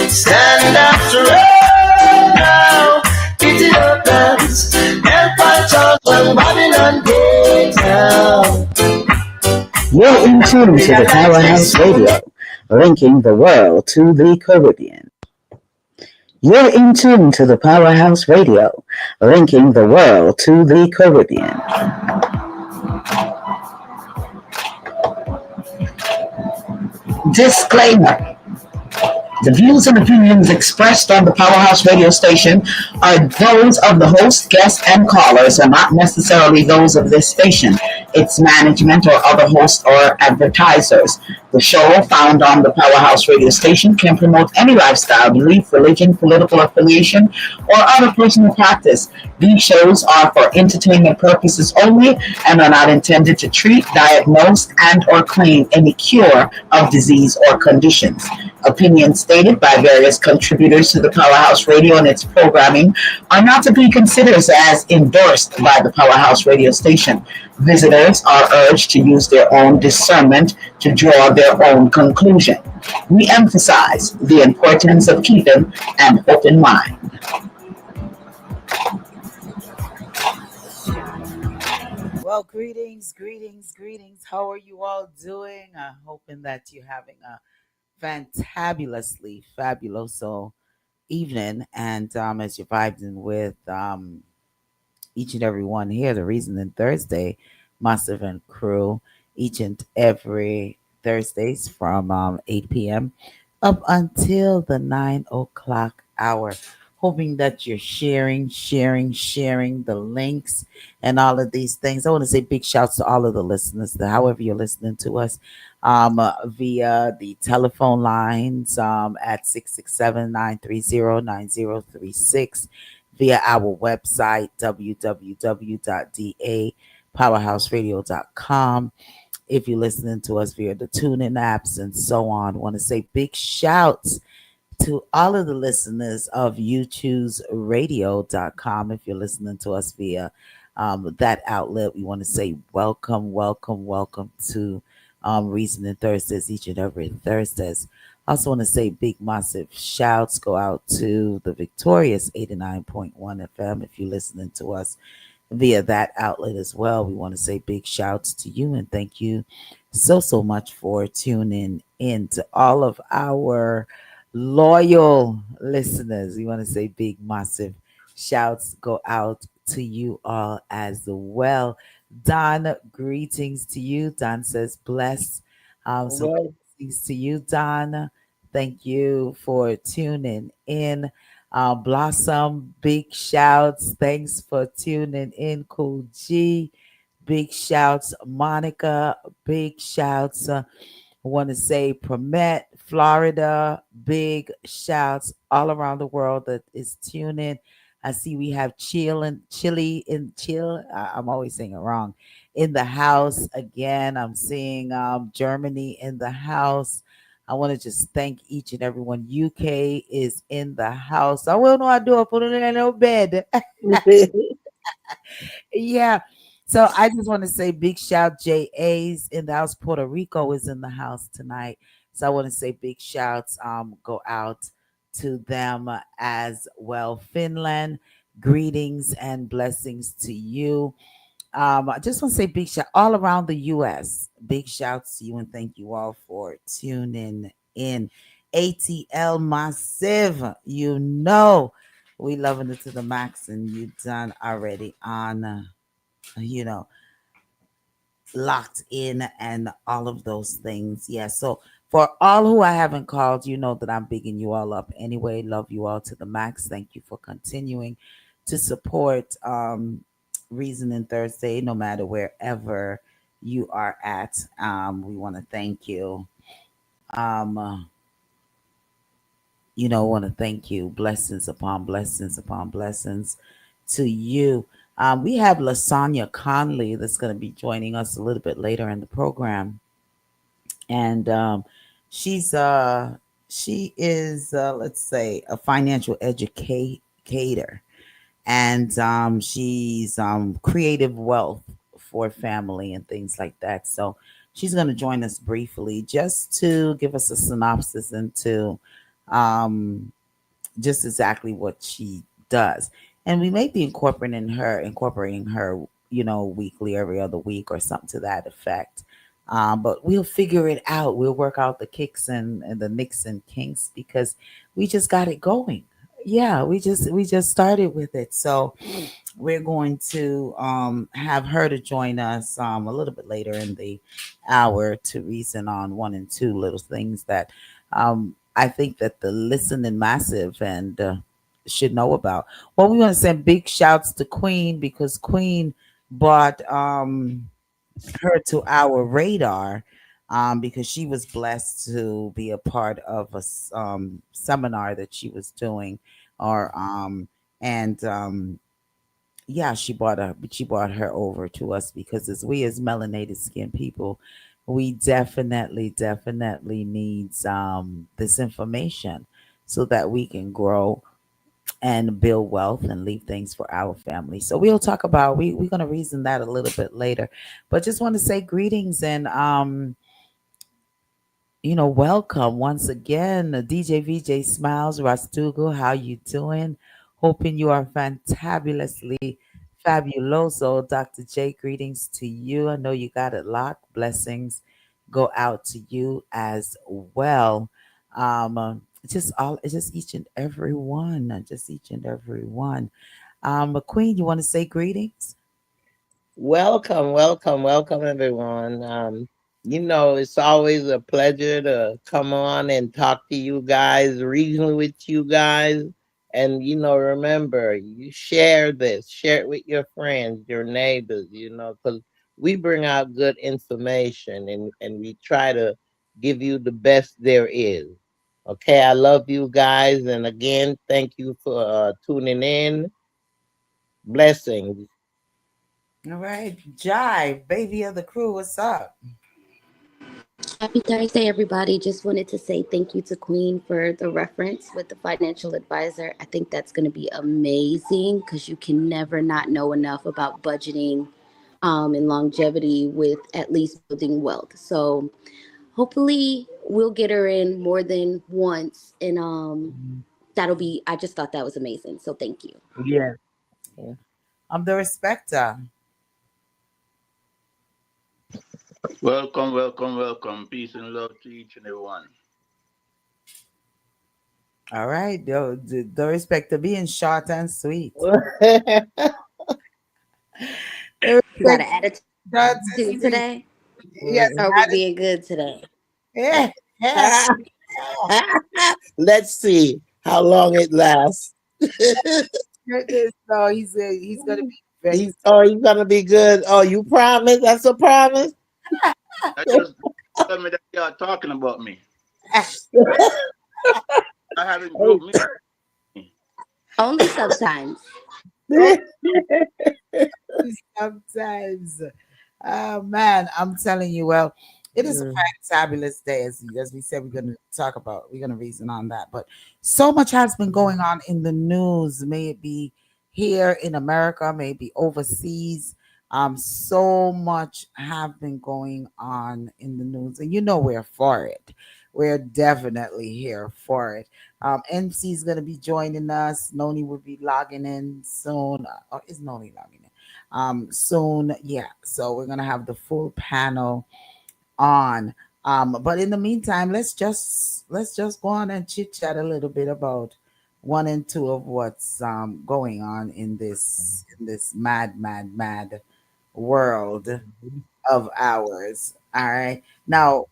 Stand up strong now. Ethiopians, help our child from Babylon Gate now. You're in tune to the Powerhouse Radio, linking the world to the Caribbean. You're in tune to the Powerhouse Radio, linking the world to the Caribbean. Disclaimer. The views and opinions expressed on the Powerhouse radio station are those of the host, guests, and callers, and not necessarily those of this station, its management, or other hosts or advertisers. The show found on the Powerhouse radio station can promote any lifestyle, belief, religion, political affiliation, or other personal practice. These shows are for entertainment purposes only and are not intended to treat, diagnose, and or claim any cure of disease or conditions. Opinions stated by various contributors to the Powerhouse Radio and its programming are not to be considered as endorsed by the Powerhouse Radio station. Visitors are urged to use their own discernment to draw their own conclusion. We emphasize the importance of keeping an open mind. Well, greetings. How are you all doing? Hoping that you're having a fantabulously fabuloso evening, and as you're vibing with each and every one here, the Reasoning Thursday Massive and Crew, each and every Thursdays from 8 p.m. up until the 9 o'clock hour. Hoping that you're sharing the links and all of these things. I want to say big shouts to all of the listeners, however you're listening to us, via the telephone lines at 667-930-9036, via our website, www.dapowerhouseradio.com. If you're listening to us via the TuneIn apps and so on, I want to say big shouts to all of the listeners of YouTube'sradio.com. If you're listening to us via that outlet, we want to say welcome to Reasoning Thursdays, each and every Thursdays. I also want to say big, massive shouts go out to the victorious 89.1 FM. If you're listening to us via that outlet as well, we want to say big shouts to you and thank you so much for tuning in. To all of our loyal listeners, we want to say big, massive shouts go out to you all as well. Don, greetings to you. Don says bless. So greetings to you, Don. Thank you for tuning in. Blossom, big shouts. Thanks for tuning in. Cool G, big shouts. Monica, big shouts. I want to say Promet, Florida, big shouts all around the world that is tuning. I see we have Chile. I'm always saying it wrong. In the house again. I'm seeing Germany in the house. I want to just thank each and everyone. UK is in the house. I will know I do. I put it in no bed. Yeah. So I just want to say big shout. JA's in the house. Puerto Rico is in the house tonight. So I want to say big shouts go out to them as well. Finland, greetings and blessings to you. I just want to say big shout all around the U.S. Big shouts to you and thank you all for tuning in. ATL Massive, you know we loving it to the max, and you done already on, locked in and all of those things. Yeah, so for all who I haven't called, you know that I'm bigging you all up anyway. Love you all to the max. Thank you for continuing to support Reasoning Thursday, no matter wherever you are at. We want to thank you. Want to thank you. Blessings upon blessings upon blessings to you. We have Lasagna Conley that's going to be joining us a little bit later in the program, and she is let's say a financial educator, and she's creative wealth for family and things like that. So she's going to join us briefly just to give us a synopsis into um, just exactly what she does. And we may be incorporating her, weekly, every other week, or something to that effect. But we'll figure it out. We'll work out the kicks and the nicks and kinks because we just got it going. Yeah, we just started with it. So we're going to have her to join us a little bit later in the hour to reason on one and two little things that I think that the listening massive and should know about. Well, we want to send big shouts to Queen because Queen brought her to our radar because she was blessed to be a part of a seminar that she was doing, or and yeah, she brought her over to us because as melanated skin people, we definitely needs this information so that we can grow and build wealth and leave things for our family. So we'll talk about we're gonna reason that a little bit later. But just want to say greetings and welcome once again, DJ VJ Smiles Rastugo. How you doing? Hoping you are fantabulously fabuloso. Dr. J, greetings to you. I know you got it locked. Blessings go out to you as well. Just each and every one, just each and every one. Queen, you want to say greetings? Welcome, welcome, welcome, everyone. It's always a pleasure to come on and talk to you guys, reason with you guys. And, remember, you share this, share it with your friends, your neighbors, because we bring out good information and we try to give you the best there is. Okay, I love you guys. And again, thank you for tuning in. Blessings. All right, Jive, baby of the crew, what's up? Happy Thursday, everybody. Just wanted to say thank you to Queen for the reference with the financial advisor. I think that's going to be amazing because you can never not know enough about budgeting and longevity with at least building wealth. So hopefully we'll get her in more than once. And I just thought that was amazing. So thank you. Yeah. I'm the respecter. Welcome, welcome, welcome. Peace and love to each and every one. All right, the respecter being short and sweet. The You got respect an attitude short and sweet. today? Yes, Or are we being good today? yeah, yeah. Let's see how long it lasts. So he's gonna be very. He's gonna be good. Oh, you promise? That's a promise. I just tell me that y'all talking about me. I haven't broke me. Only sometimes. Sometimes. Oh man, I'm telling you. Well, it is a fabulous day, as we said. We're gonna reason on that. But so much has been going on in the news. May it be here in America, may it be overseas. So much have been going on in the news, and we're for it. We're definitely here for it. MC is gonna be joining us. Noni will be logging in soon. Or is Noni logging in? Soon. Yeah. So we're gonna have the full panel on. But in the meantime, let's just go on and chit chat a little bit about one and two of what's going on in this mad world of ours. All right. Now,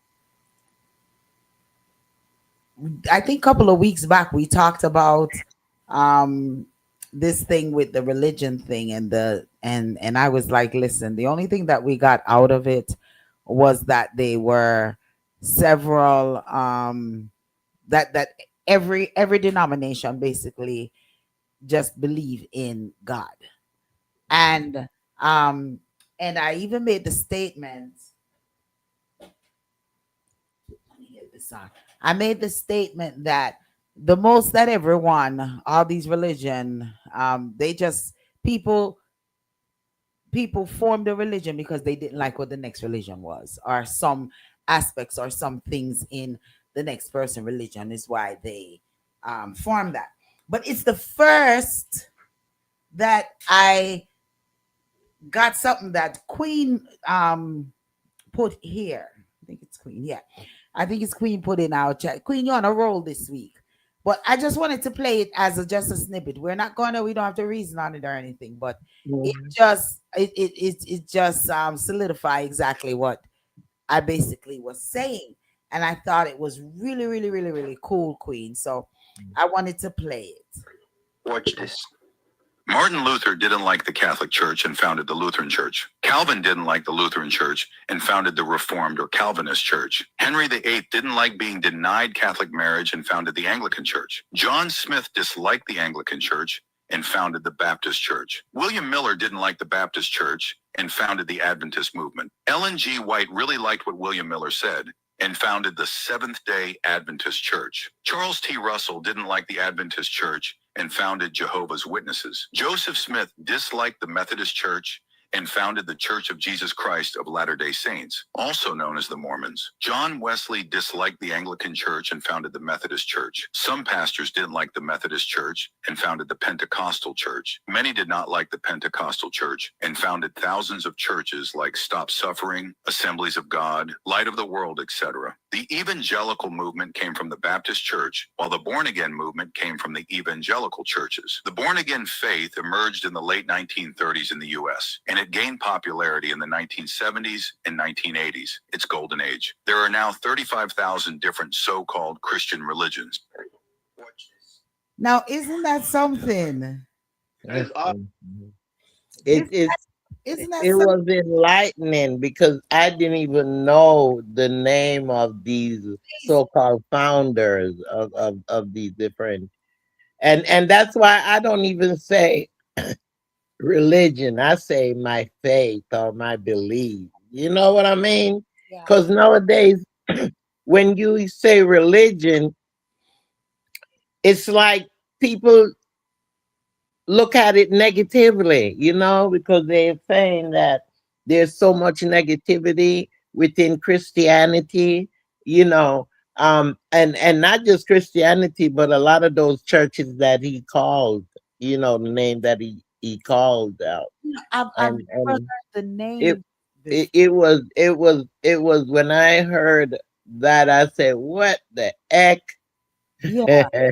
I think a couple of weeks back we talked about um this thing with the religion thing and I was like, listen, the only thing that we got out of it was that they were several that every denomination basically just believe in God. And um and I even made the statement. Let me get this on. I made the statement that the most that everyone, all these religion, they just people formed a religion because they didn't like what the next religion was, or some aspects or some things in the next person religion is why they form that. But it's the first that I got something that Queen put here. I think it's Queen. Yeah. I think it's Queen put in our chat. Queen, you're on a roll this week. But I just wanted to play it as just a snippet. We don't have to reason on it or anything, but Mhm. it just solidify exactly what I basically was saying. And I thought it was really, really, really, really cool, Queen. So I wanted to play it. Watch this. Martin Luther didn't like the Catholic Church and founded the Lutheran Church. Calvin didn't like the Lutheran Church and founded the Reformed or Calvinist Church. Henry VIII didn't like being denied Catholic marriage and founded the Anglican Church. John Smith disliked the Anglican Church and founded the Baptist Church. William Miller didn't like the Baptist Church and founded the Adventist movement. Ellen G. White really liked what William Miller said and founded the Seventh-day Adventist Church. Charles T. Russell didn't like the Adventist Church and founded Jehovah's Witnesses. Joseph Smith disliked the Methodist Church and founded the Church of Jesus Christ of Latter-day Saints, also known as the Mormons. John Wesley disliked the Anglican Church and founded the Methodist Church. Some pastors didn't like the Methodist Church and founded the Pentecostal Church. Many did not like the Pentecostal Church and founded thousands of churches like Stop Suffering, Assemblies of God, Light of the World, etc. The evangelical movement came from the Baptist Church, while the born-again movement came from the evangelical churches. The born-again faith emerged in the late 1930s in the U.S., and it gained popularity in the 1970s and 1980s, its golden age. There are now 35,000 different so-called Christian religions. Now, isn't that something? It's Mhm. Isn't It isn't that it something? was enlightening because I didn't even know the name of these so-called founders of these different, and that's why I don't even say religion. I say my faith or my belief. You know what I mean? Yeah. Because nowadays, when you say religion, it's like people look at it negatively, because they're saying that there's so much negativity within Christianity, you know, and not just Christianity, but a lot of those churches that he called, the name that he called out, I've and never heard and the it name it, before. it was when I heard that I said, "What the heck?" Yeah, I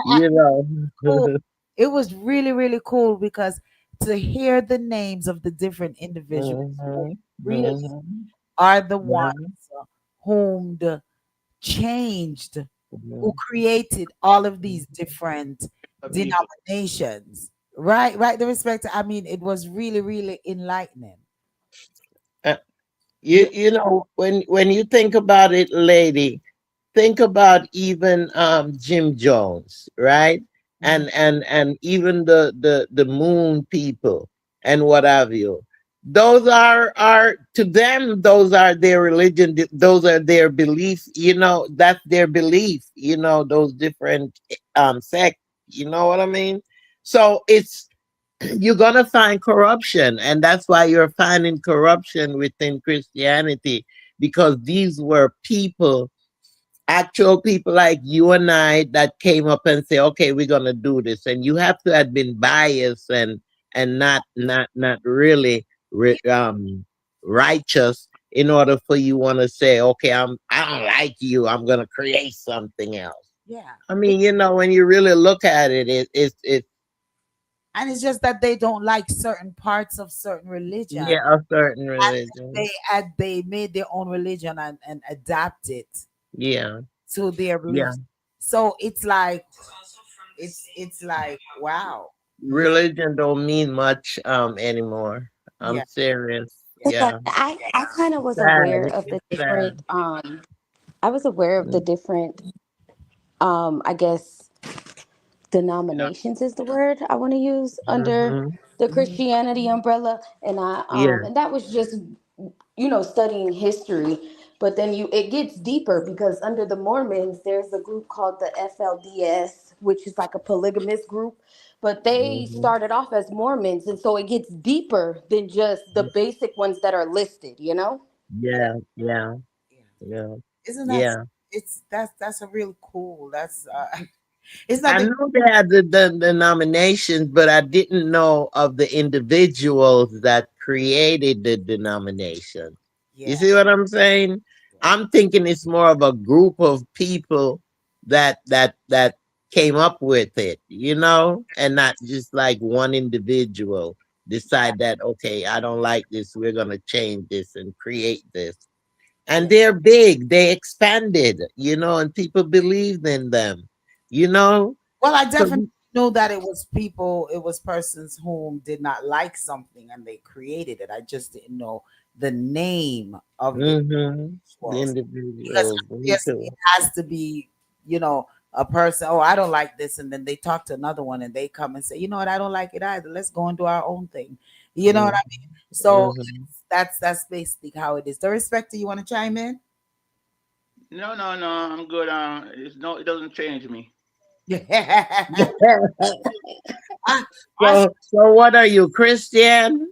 you know. cool. It was really, really cool because to hear the names of the different individuals who Mhm, really mhm, are the ones mhm, whom changed, who mhm. created all of these different of evil. denominations. Right, right. The respect. I mean, it was really, really enlightening. Uh, you Yeah. you know when you think about it, lady, think about even Jim Jones, right? Mhm. And even the moon people and what have you. Those are to them, those are their religion, those are their beliefs, that's their belief, those different sects, you know what I mean? So it's you're gonna find corruption, and that's why you're finding corruption within Christianity, because these were people, actual people like you and I, that came up and say, "Okay, we're gonna do this," and you have to have been biased and not really righteous in order for you want to say, "Okay, I don't like you. I'm gonna create something else." Yeah. I mean, when you really look at it, it's And it's just that they don't like certain parts of certain religion. yeah, a certain And religion. they made their own religion and adapt it Yeah, to their yeah. beliefs. So it's like wow. Yeah, Religion don't mean much anymore. I'm yeah, serious. It's like Yeah. I kind of was aware Sad. of the It's sad. different I was aware of the Mm, different I guess denominations is the word I want to use under mhm, the mhm. Christianity umbrella, and I Yeah. and that was just studying history. But then it gets deeper because under the Mormons there's a group called the FLDS, which is like a polygamous group, but they Mhm. started off as Mormons, and so it gets deeper than just the basic ones that are listed. Yeah. Yeah. yeah. Yeah. Isn't that Yeah. it's that's a real cool. That's It's I nothing. know they had the nominations, but I didn't know of the individuals that created the denomination. You Yeah, see what I'm saying? yeah, I'm thinking it's more of a group of people that came up with it, and not just like one individual decide that, okay, I don't like this, we're gonna change this and create this. And yeah. they're big, they expanded, and people believed in them, you know. Well, I So, definitely know that it was people, it was persons whom did not like something and they created it. I just didn't know the name of the the individuals because individuals, me obviously it too. has to be, you know, a person. Oh, I don't like this, and then they talk to another one and they come and say, you know what, I don't like it either. Let's go and do our own thing. You know what Mhm, I mean? So mhm. that's basically how it is. The respecter, you want to chime in? No, no, no. I'm good. It's no. It doesn't change me. Yeah. I So what are you, Christian?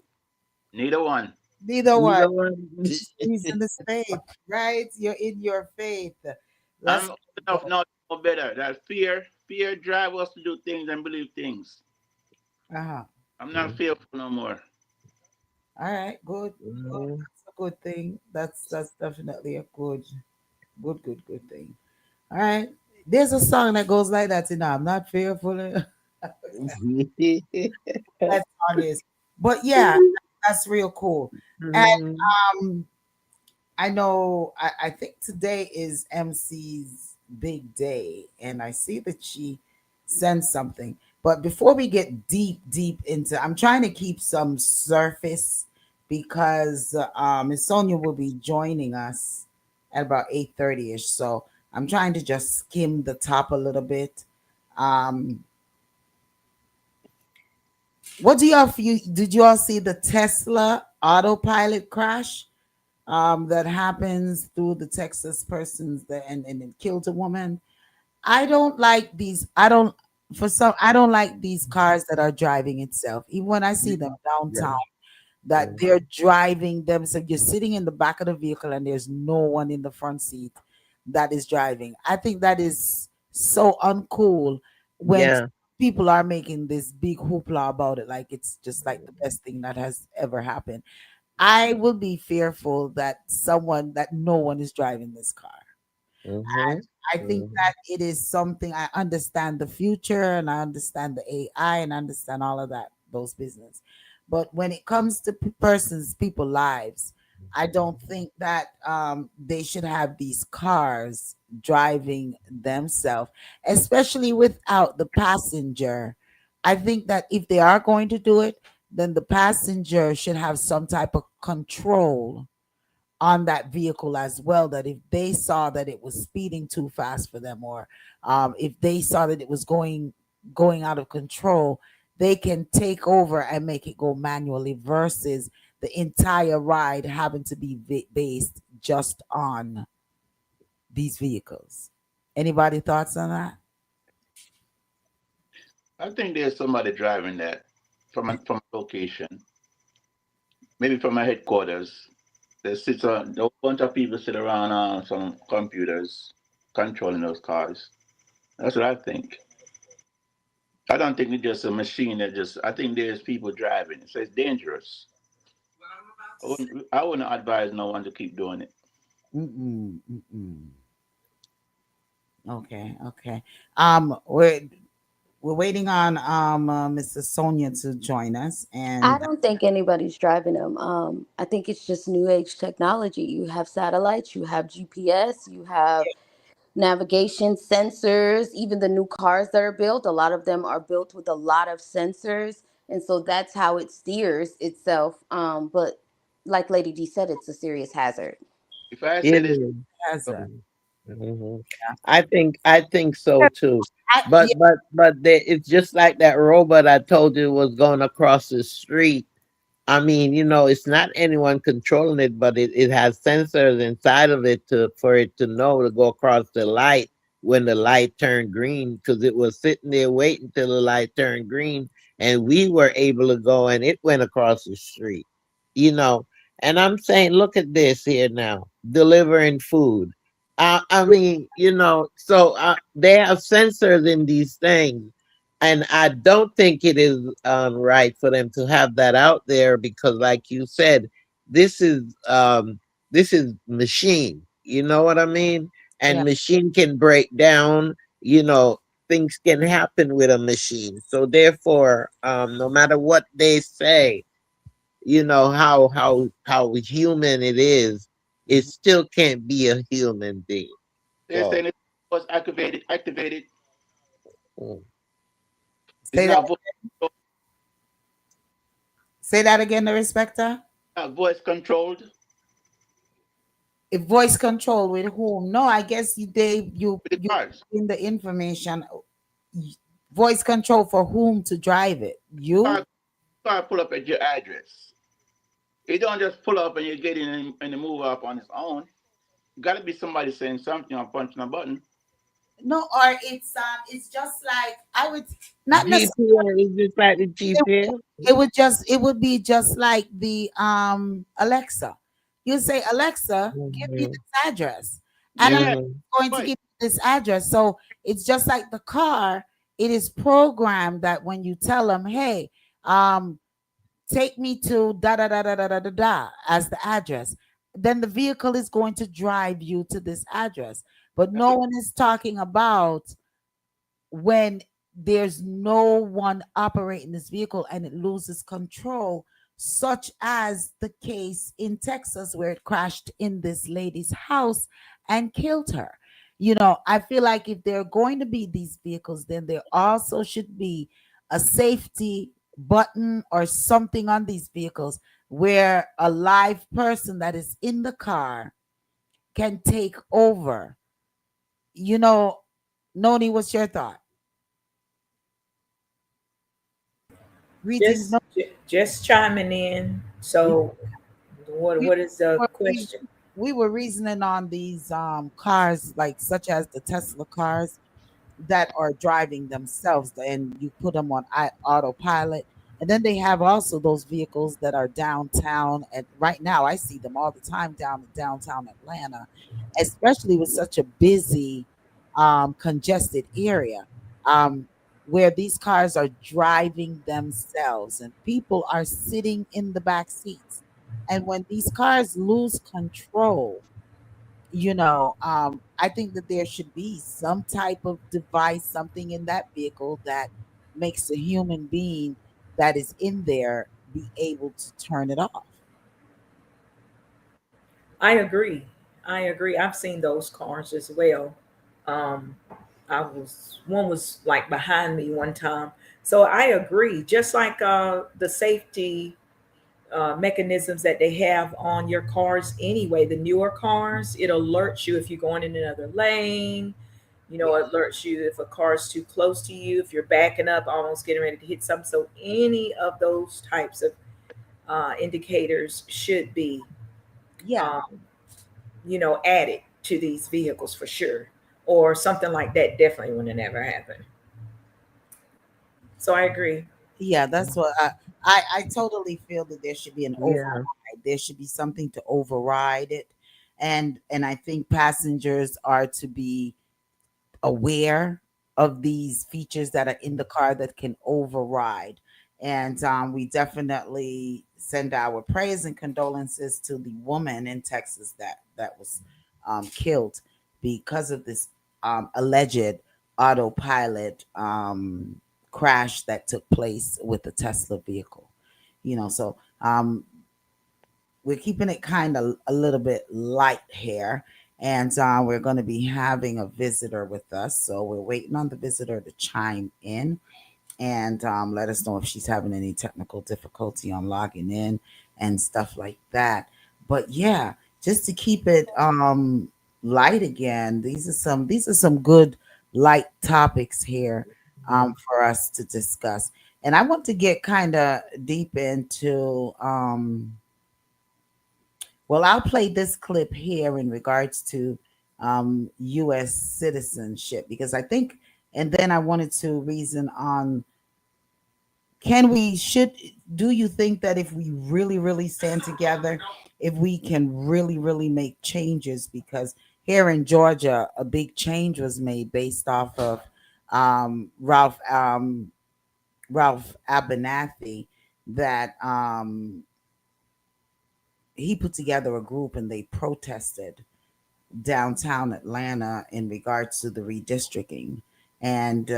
Neither one. neither one. Either one. He's in this faith, right? You're in your faith. I'm Let's old go. enough now to know better. That fear drive us to do things and believe things. Uh-huh. I'm not fearful no more. All right, good. Good. Mhm. That's a good thing. That's definitely a good thing. All right. There's a song that goes like that, I'm not fearful. That song is. But yeah, that's real cool. And Mhm. um I know I think today is MC's big day, and I see that she sent something. But before we get deep into, I'm trying to keep some surface because Miss Sonia will be joining us at about 8:30 ish. So I'm trying to just skim the top a little bit. Um, what do y'all feel? Did you all see the Tesla autopilot crash? That happens through the Texas persons that and it killed a woman. I don't like these. I don't like these cars that are driving itself. Even when I see them Yeah. downtown, that they're driving them. So you're sitting in the back of the vehicle and there's no one in the front seat that is driving. I think that is so uncool when Yeah. people are making this big hoopla about it, like it's just like the best thing that has ever happened. I will be fearful that no one is driving this car. Mhm. I think Mhm. that it is something. I understand the future and I understand the AI and I understand all of that, those business. But when it comes to people lives, I don't think that they should have these cars driving themselves, especially without the passenger. I think that if they are going to do it, then the passenger should have some type of control on that vehicle as well, that if they saw that it was speeding too fast for them, or if they saw that it was going out of control, they can take over and make it go manually versus the entire ride having to be based just on these vehicles. Anybody thoughts on that? I think there's somebody driving that from a location, maybe from a headquarters. A whole bunch of people sit around some computers controlling those cars. That's what I think. I don't think it's just a machine that just. I think there's people driving. So it's dangerous. I wouldn't advise no one to keep doing it. Mm-mm, mm-mm. Okay, okay. We're waiting on Mr. Sonia to join us, I and don't think anybody's driving them. I think it's just new age technology. You have satellites, you have GPS, you have navigation sensors. Even the new cars that are built, a lot of them are built with a lot of sensors, and so that's how it steers itself. But like Lady D said, it's a serious hazard. If I say It this, is. has a Mhm. I think so too. yeah. It's just like that robot I told you was going across the street. I mean, it's not anyone controlling it, but it has sensors inside of it for it to know to go across the light when the light turned green, because it was sitting there waiting till the light turned green, and we were able to go, and it went across the street. You know, and I'm saying, look at this here now, delivering food. I mean, so they have sensors in these things, and I don't think it is right for them to have that out there because, like you said, this is um, this is machine. You know what I mean? Yeah. And machine can break down. You know, things can happen with a machine. So therefore, no matter what they say, how human it is, it Mhm. still can't be a human being. They're So saying it was activated. mm. It's Say that. not Say that again, the respecter. voice controlled If voice control with whom? No, I guess with the you cars. in the information. Voice control for whom to drive it? You? Car, car pull up at your address. It don't just pull up and you get in and move up on its own. Got to be somebody saying something or punching a button. No, or it's just like I would not necessarily. GPS is just like the It, GPS. it would be just like the Alexa. You say, Alexa, give me Mhm, this address, and Alexa Yeah, mhm. is going to right. give you this address. So it's just like the car. It is programmed that when you tell them, hey, um take me to da da da da da da da da as the address, then the vehicle is going to drive you to this address. But That's no what one is talking about when there's no one operating this vehicle and it loses control, such as the case in Texas where it crashed in this lady's house and killed her. I feel like if there are going to be these vehicles, then there also should be a safety button or something on these vehicles where a live person that is in the car can take over. You know, Noni, what's your thought? Greetings. No, Just chiming in. we, So, we what is the were question? we were reasoning on these cars, like such as the Tesla cars that are driving themselves, and you put them on autopilot. And then they have also those vehicles that are downtown. And right now, I see them all the time down in downtown Atlanta, especially with such a busy, congested area, um, where these cars are driving themselves and people are sitting in the back seats. And when these cars lose control, I think that there should be some type of device, something in that vehicle that makes a human being that is in there be able to turn it off. I agree. I agree. I've seen those cars as well. Um, one was like behind me one time. So I agree. Just like the safety mechanisms that they have on your cars anyway, the newer cars, it alerts you if you're going in another lane. Yeah. It alerts you if a car is too close to you, if you're backing up, almost getting ready to hit something. So any of those types of indicators should be, Yeah. um, added to these vehicles for sure, or something like that. Definitely would never happen. So I agree. Yeah, that's what I totally feel that there should be an override. Yeah. There should be something to override it. And I think passengers are to be aware of these features that are in the car that can override. And we definitely send our prayers and condolences to the woman in Texas that was killed because of this alleged autopilot crash that took place with the Tesla vehicle. So we're keeping it kind of a little bit light here. And we're going to be having a visitor with us. So we're waiting on the visitor to chime in and let us know if she's having any technical difficulty on logging in and stuff like that. But yeah, just to keep it light again, these are some good light topics here for us to discuss. And I want to get kind of deep into well, I'll play this clip here in regards to U.S. citizenship because I think, and then I wanted to reason on do you think that if we really, really stand together, if we can really, really make changes? Because here in Georgia, a big change was made based off of Ralph Abernathy that he put together a group and they protested downtown Atlanta in regards to the redistricting, and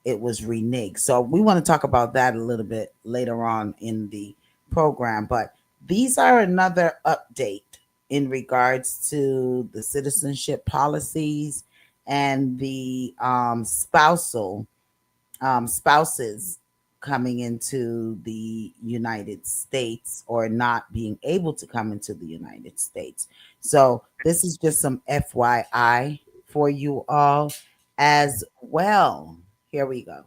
it was reneged. So we want to talk about that a little bit later on in the program. But these are another update in regards to the citizenship policies and the spouses coming into the United States or not being able to come into the United States. So, this is just some FYI for you all as well. Here we go.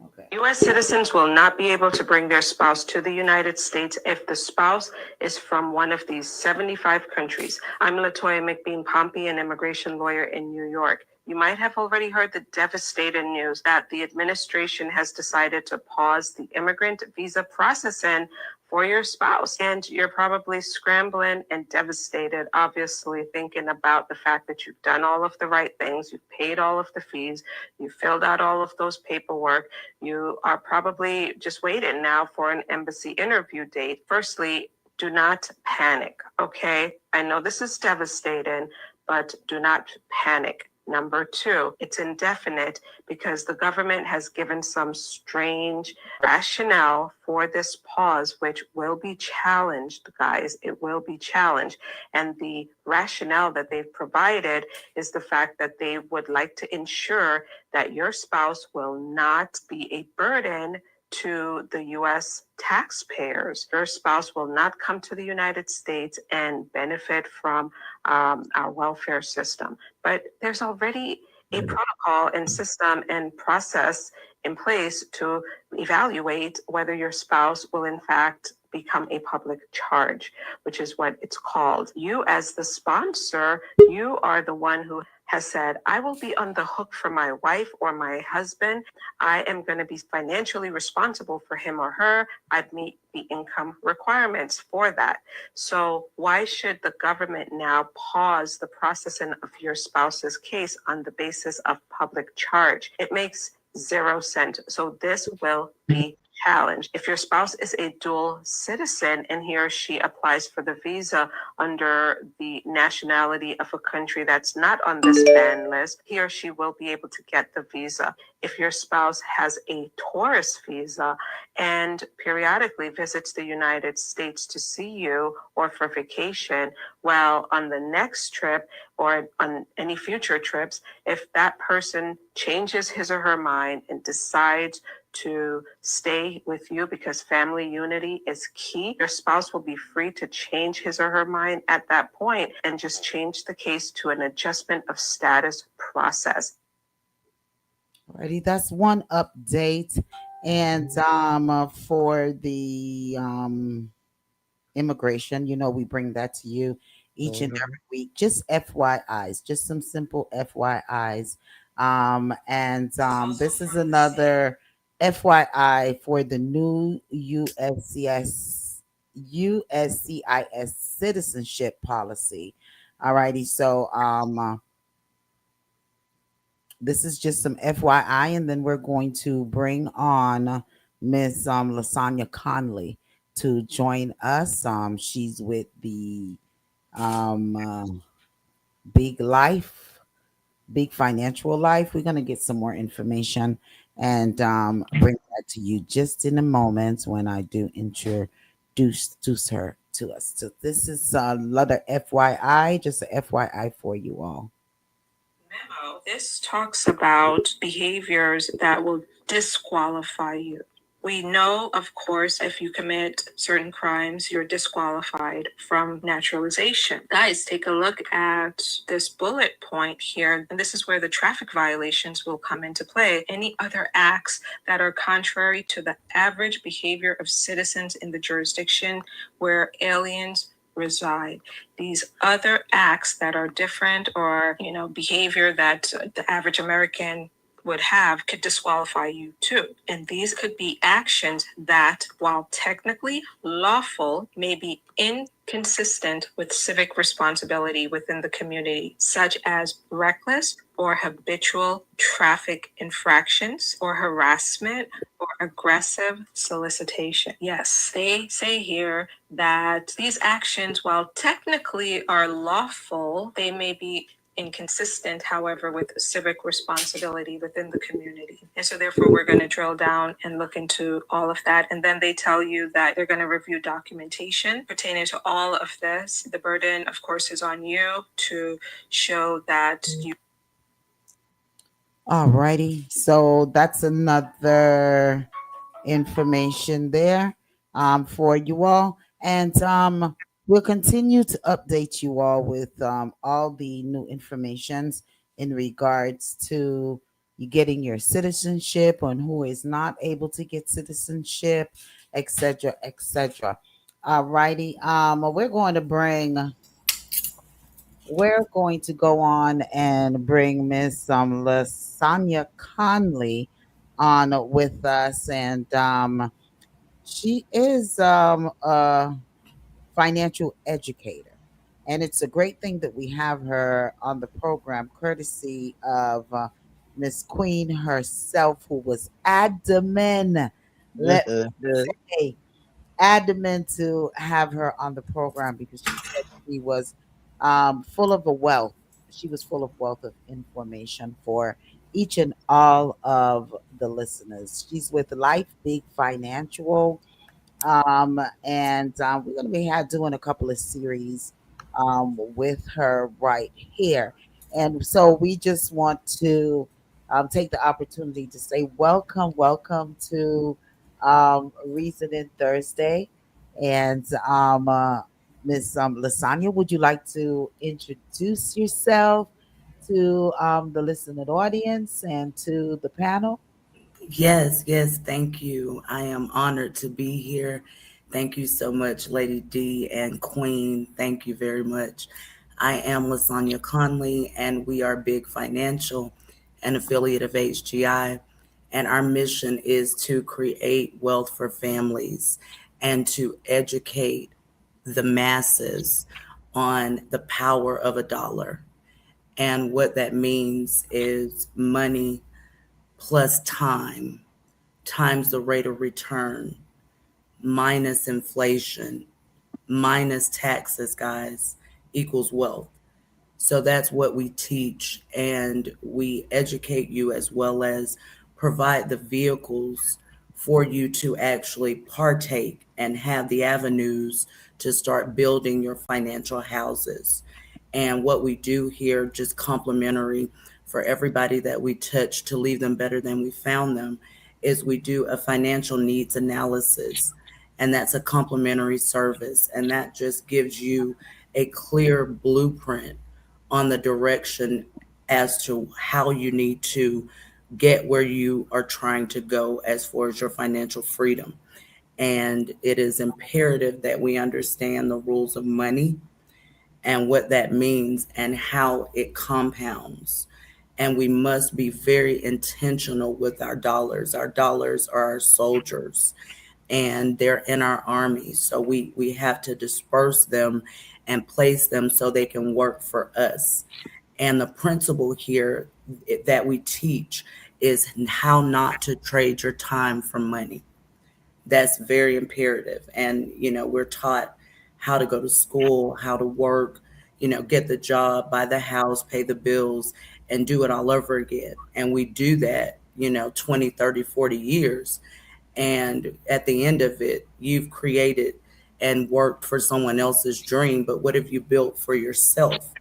Okay. U.S. citizens will not be able to bring their spouse to the United States if the spouse is from one of these 75 countries. I'm Latoya McBean Pompey, an immigration lawyer in New York. You might have already heard the devastating news that the administration has decided to pause the immigrant visa processing for your spouse. And you're probably scrambling and devastated, obviously, thinking about the fact that you've done all of the right things, you've paid all of the fees, you filled out all of those paperwork. You are probably just waiting now for an embassy interview date. Firstly, do not panic, okay? I know this is devastating, but do not panic. Number two, it's indefinite because the government has given some strange rationale for this pause, which will be challenged, guys. It will be challenged. And the rationale that they've provided is the fact that they would like to ensure that your spouse will not be a burden to the U.S. taxpayers. Your spouse will not come to the United States and benefit from our welfare system. But there's already a protocol and system and process in place to evaluate whether your spouse will in fact become a public charge, which is what it's called. You, as the sponsor, you are the one who has said, I will be on the hook for my wife or my husband. I am going to be financially responsible for him or her. I'd meet the income requirements for that. So why should the government now pause the processing of your spouse's case on the basis of public charge? It makes zero sense. So this will be challenged. If your spouse is a dual citizen and he or she applies for the visa under the nationality of a country that's not on this ban list, he or she will be able to get the visa. If your spouse has a tourist visa and periodically visits the United States to see you or for vacation, well, on the next trip or on any future trips, if that person changes his or her mind and decides to stay with you because family unity is key, your spouse will be free to change his or her mind at that point and just change the case to an adjustment of status process. Alrighty, that's one update. And for the immigration, we bring that to you each and Mhm. every week. Just FYIs, just some simple FYIs. And this is another FYI for the new USCIS citizenship policy. Alrighty, so this is just some FYI, and then we're going to bring on Miss Lasagna Conley to join us. She's with the um, uh, Big Life, Big Financial Life. We're going to get some more information and bring that to you just in a moment when I do introduce her to us. So this is another FYI, just a FYI for you all. Memo. This talks about behaviors that will disqualify you. We know, of course, if you commit certain crimes, you're disqualified from naturalization. Guys, take a look at this bullet point here. And this is where the traffic violations will come into play. Any other acts that are contrary to the average behavior of citizens in the jurisdiction where aliens reside. These other acts that are different or, behavior that the average American would have could disqualify you too. And these could be actions that, while technically lawful, may be inconsistent with civic responsibility within the community, such as reckless or habitual traffic infractions or harassment or aggressive solicitation. Yes, they say here that these actions, while technically are lawful, they may be inconsistent, however, with civic responsibility within the community. And so, therefore, we're going to drill down and look into all of that. And then they tell you that they're going to review documentation pertaining to all of this. The burden, of course, is on you to show that you. Alrighty, so that's another information there for you all, and we'll continue to update you all with all the new informations in regards to you getting your citizenship, on who is not able to get citizenship, etc., etc. Alrighty, we're going to go on and bring Miss Lasanya Conley on with us, and she is a financial educator. And it's a great thing that we have her on the program, courtesy of Miss Queen herself, who was adamant, let me say, adamant to have her on the program because she said she was full of a wealth. She was full of wealth of information for each and all of the listeners. She's with Life Big Financial, and we're going to be doing a couple of series with her right here. And so we just want to take the opportunity to say welcome, welcome to Reasoning Thursday. And Miss Lasagna, would you like to introduce yourself to the listening audience and to the panel? Yes, yes, thank you. I am honored to be here. Thank you so much, Lady D and Queen. Thank you very much. I am Lasagna Conley, and we are Big Financial, an affiliate of HGI. And our mission is to create wealth for families and to educate the masses on the power of a dollar. And what that means is money plus time times the rate of return minus inflation minus taxes, guys, equals wealth. So that's what we teach, and we educate you as well as provide the vehicles for you to actually partake and have the avenues to start building your financial houses. And what we do here, just complimentary for everybody that we touch to leave them better than we found them, is we do a financial needs analysis. And that's a complimentary service. And that just gives you a clear blueprint on the direction as to how you need to get where you are trying to go as far as your financial freedom. And it is imperative that we understand the rules of money and what that means and how it compounds. And we must be very intentional with our dollars. Our dollars are our soldiers and they're in our army. So we have to disperse them and place them so they can work for us. And the principle here that we teach is how not to trade your time for money. That's very imperative. And, we're taught how to go to school, how to work, get the job, buy the house, pay the bills, and do it all over again. And we do that, 20, 30, 40 years. And at the end of it, you've created and worked for someone else's dream. But what have you built for yourself?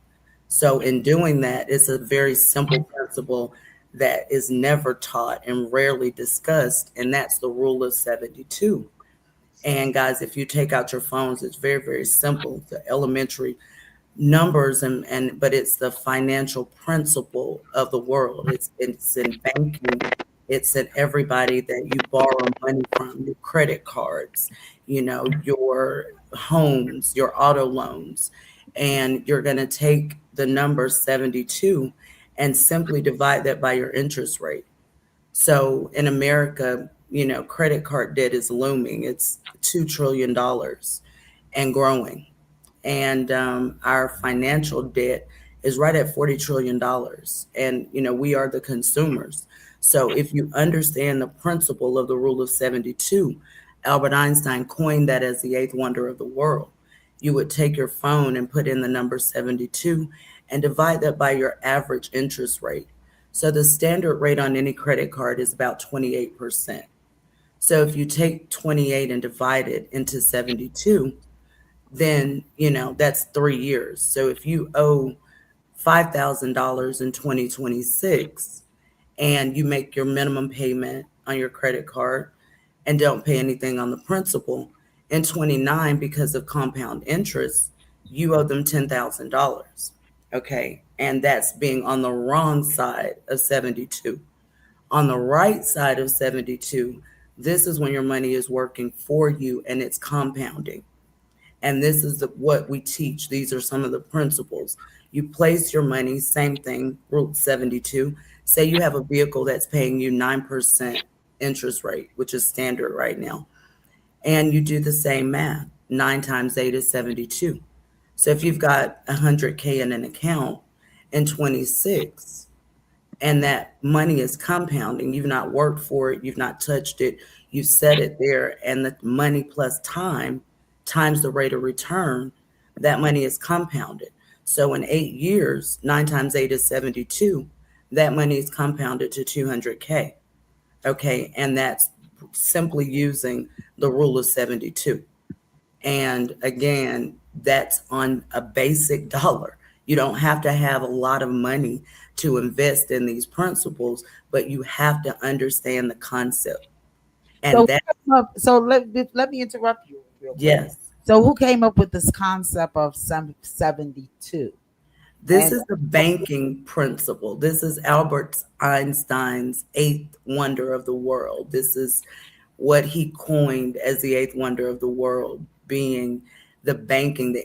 So in doing that, it's a very simple principle that is never taught and rarely discussed, and that's the rule of 72. And guys, if you take out your phones, it's very, very simple. The elementary numbers and but it's the financial principle of the world. It's in banking, it's in everybody that you borrow money from, your credit cards, your homes, your auto loans, and you're going to take the number 72 and simply divide that by your interest rate. So in America, credit card debt is looming. It's $2 trillion and growing. And our financial debt is right at $40 trillion. And, we are the consumers. So if you understand the principle of the rule of 72, Albert Einstein coined that as the eighth wonder of the world. You would take your phone and put in the number 72 and divide that by your average interest rate. So the standard rate on any credit card is about 28%. So if you take 28 and divide it into 72, then, that's 3 years. So if you owe $5,000 in 2026 and you make your minimum payment on your credit card and don't pay anything on the principal, in 29, because of compound interest, you owe them $10,000. Okay. And that's being on the wrong side of 72. On the right side of 72, this is when your money is working for you and it's compounding. And this is what we teach. These are some of the principles. You place your money, same thing, Rule 72. Say you have a vehicle that's paying you 9% interest rate, which is standard right now. And you do the same math. 9 times 8 is 72. So if you've got 100K in an account in 26, and that money is compounding, you've not worked for it, you've not touched it, you set it there, and the money plus time times the rate of return, that money is compounded. So in 8 years, 9 times 8 is 72, that money is compounded to 200K. Okay. And that's simply using the rule of 72. And again, that's on a basic dollar. You don't have to have a lot of money to invest in these principles, but you have to understand the concept. And So, that, so let me interrupt you real quick. yes, So, who came up with this concept of 72? this And is the banking principle. This is Albert Einstein's eighth wonder of the world. This is what he coined as the eighth wonder of the world, being the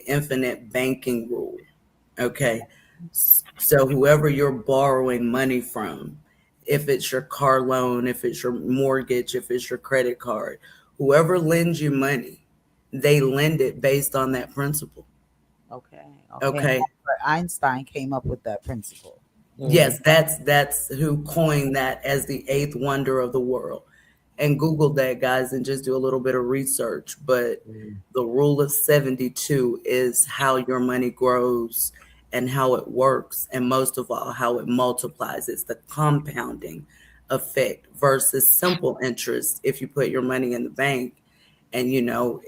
infinite banking rule. Okay. So whoever you're borrowing money from, if it's your car loan, if it's your mortgage, if it's your credit card, whoever lends you money, they lend it based on that principle. okay, okay. And Okay. Albert Einstein came up with that principle. Mm. Yes, that's who coined that as the eighth wonder of the world. And Google that, guys, and just do a little bit of research. But Mm. the rule of 72 is how your money grows and how it works, and most of all, how it multiplies. It's the compounding effect versus simple interest. If you put your money in the bank and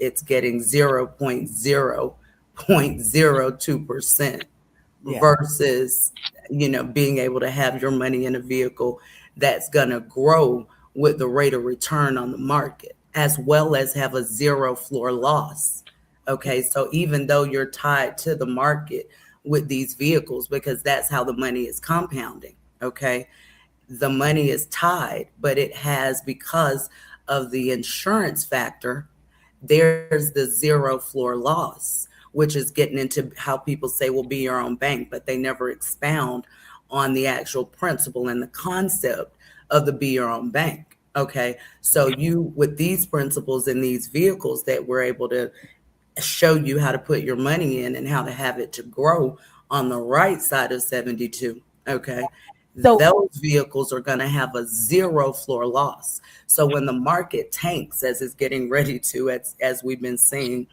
it's getting 0.002% Yeah. versus being able to have your money in a vehicle that's going to grow with the rate of return on the market, as well as have a zero floor loss. Okay, so even though you're tied to the market with these vehicles, because that's how the money is compounding, okay, the money is tied, but it has, because of the insurance factor, there's the zero floor loss, which is getting into how people say, well, be your own bank, but they never expound on the actual principle and the concept of the be your own bank. Okay. So you, with these principles and these vehicles that we're able to show you how to put your money in and how to have it to grow on the right side of 72. Okay. So, Those vehicles are going to have a zero floor loss. So when the market tanks, as it's getting ready to, as we've been seeing,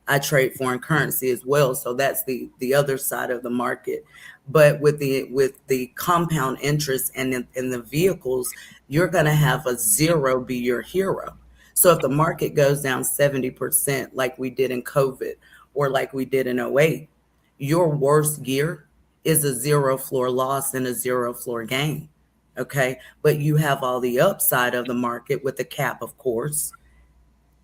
I trade foreign currency as well. So that's the other side of the market. But with the compound interest and in the vehicles, you're going to have a zero be your hero. So if the market goes down 70% like we did in COVID or like we did in '08, your worst year is a zero floor loss and a zero floor gain. Okay. But you have all the upside of the market with the cap, of course.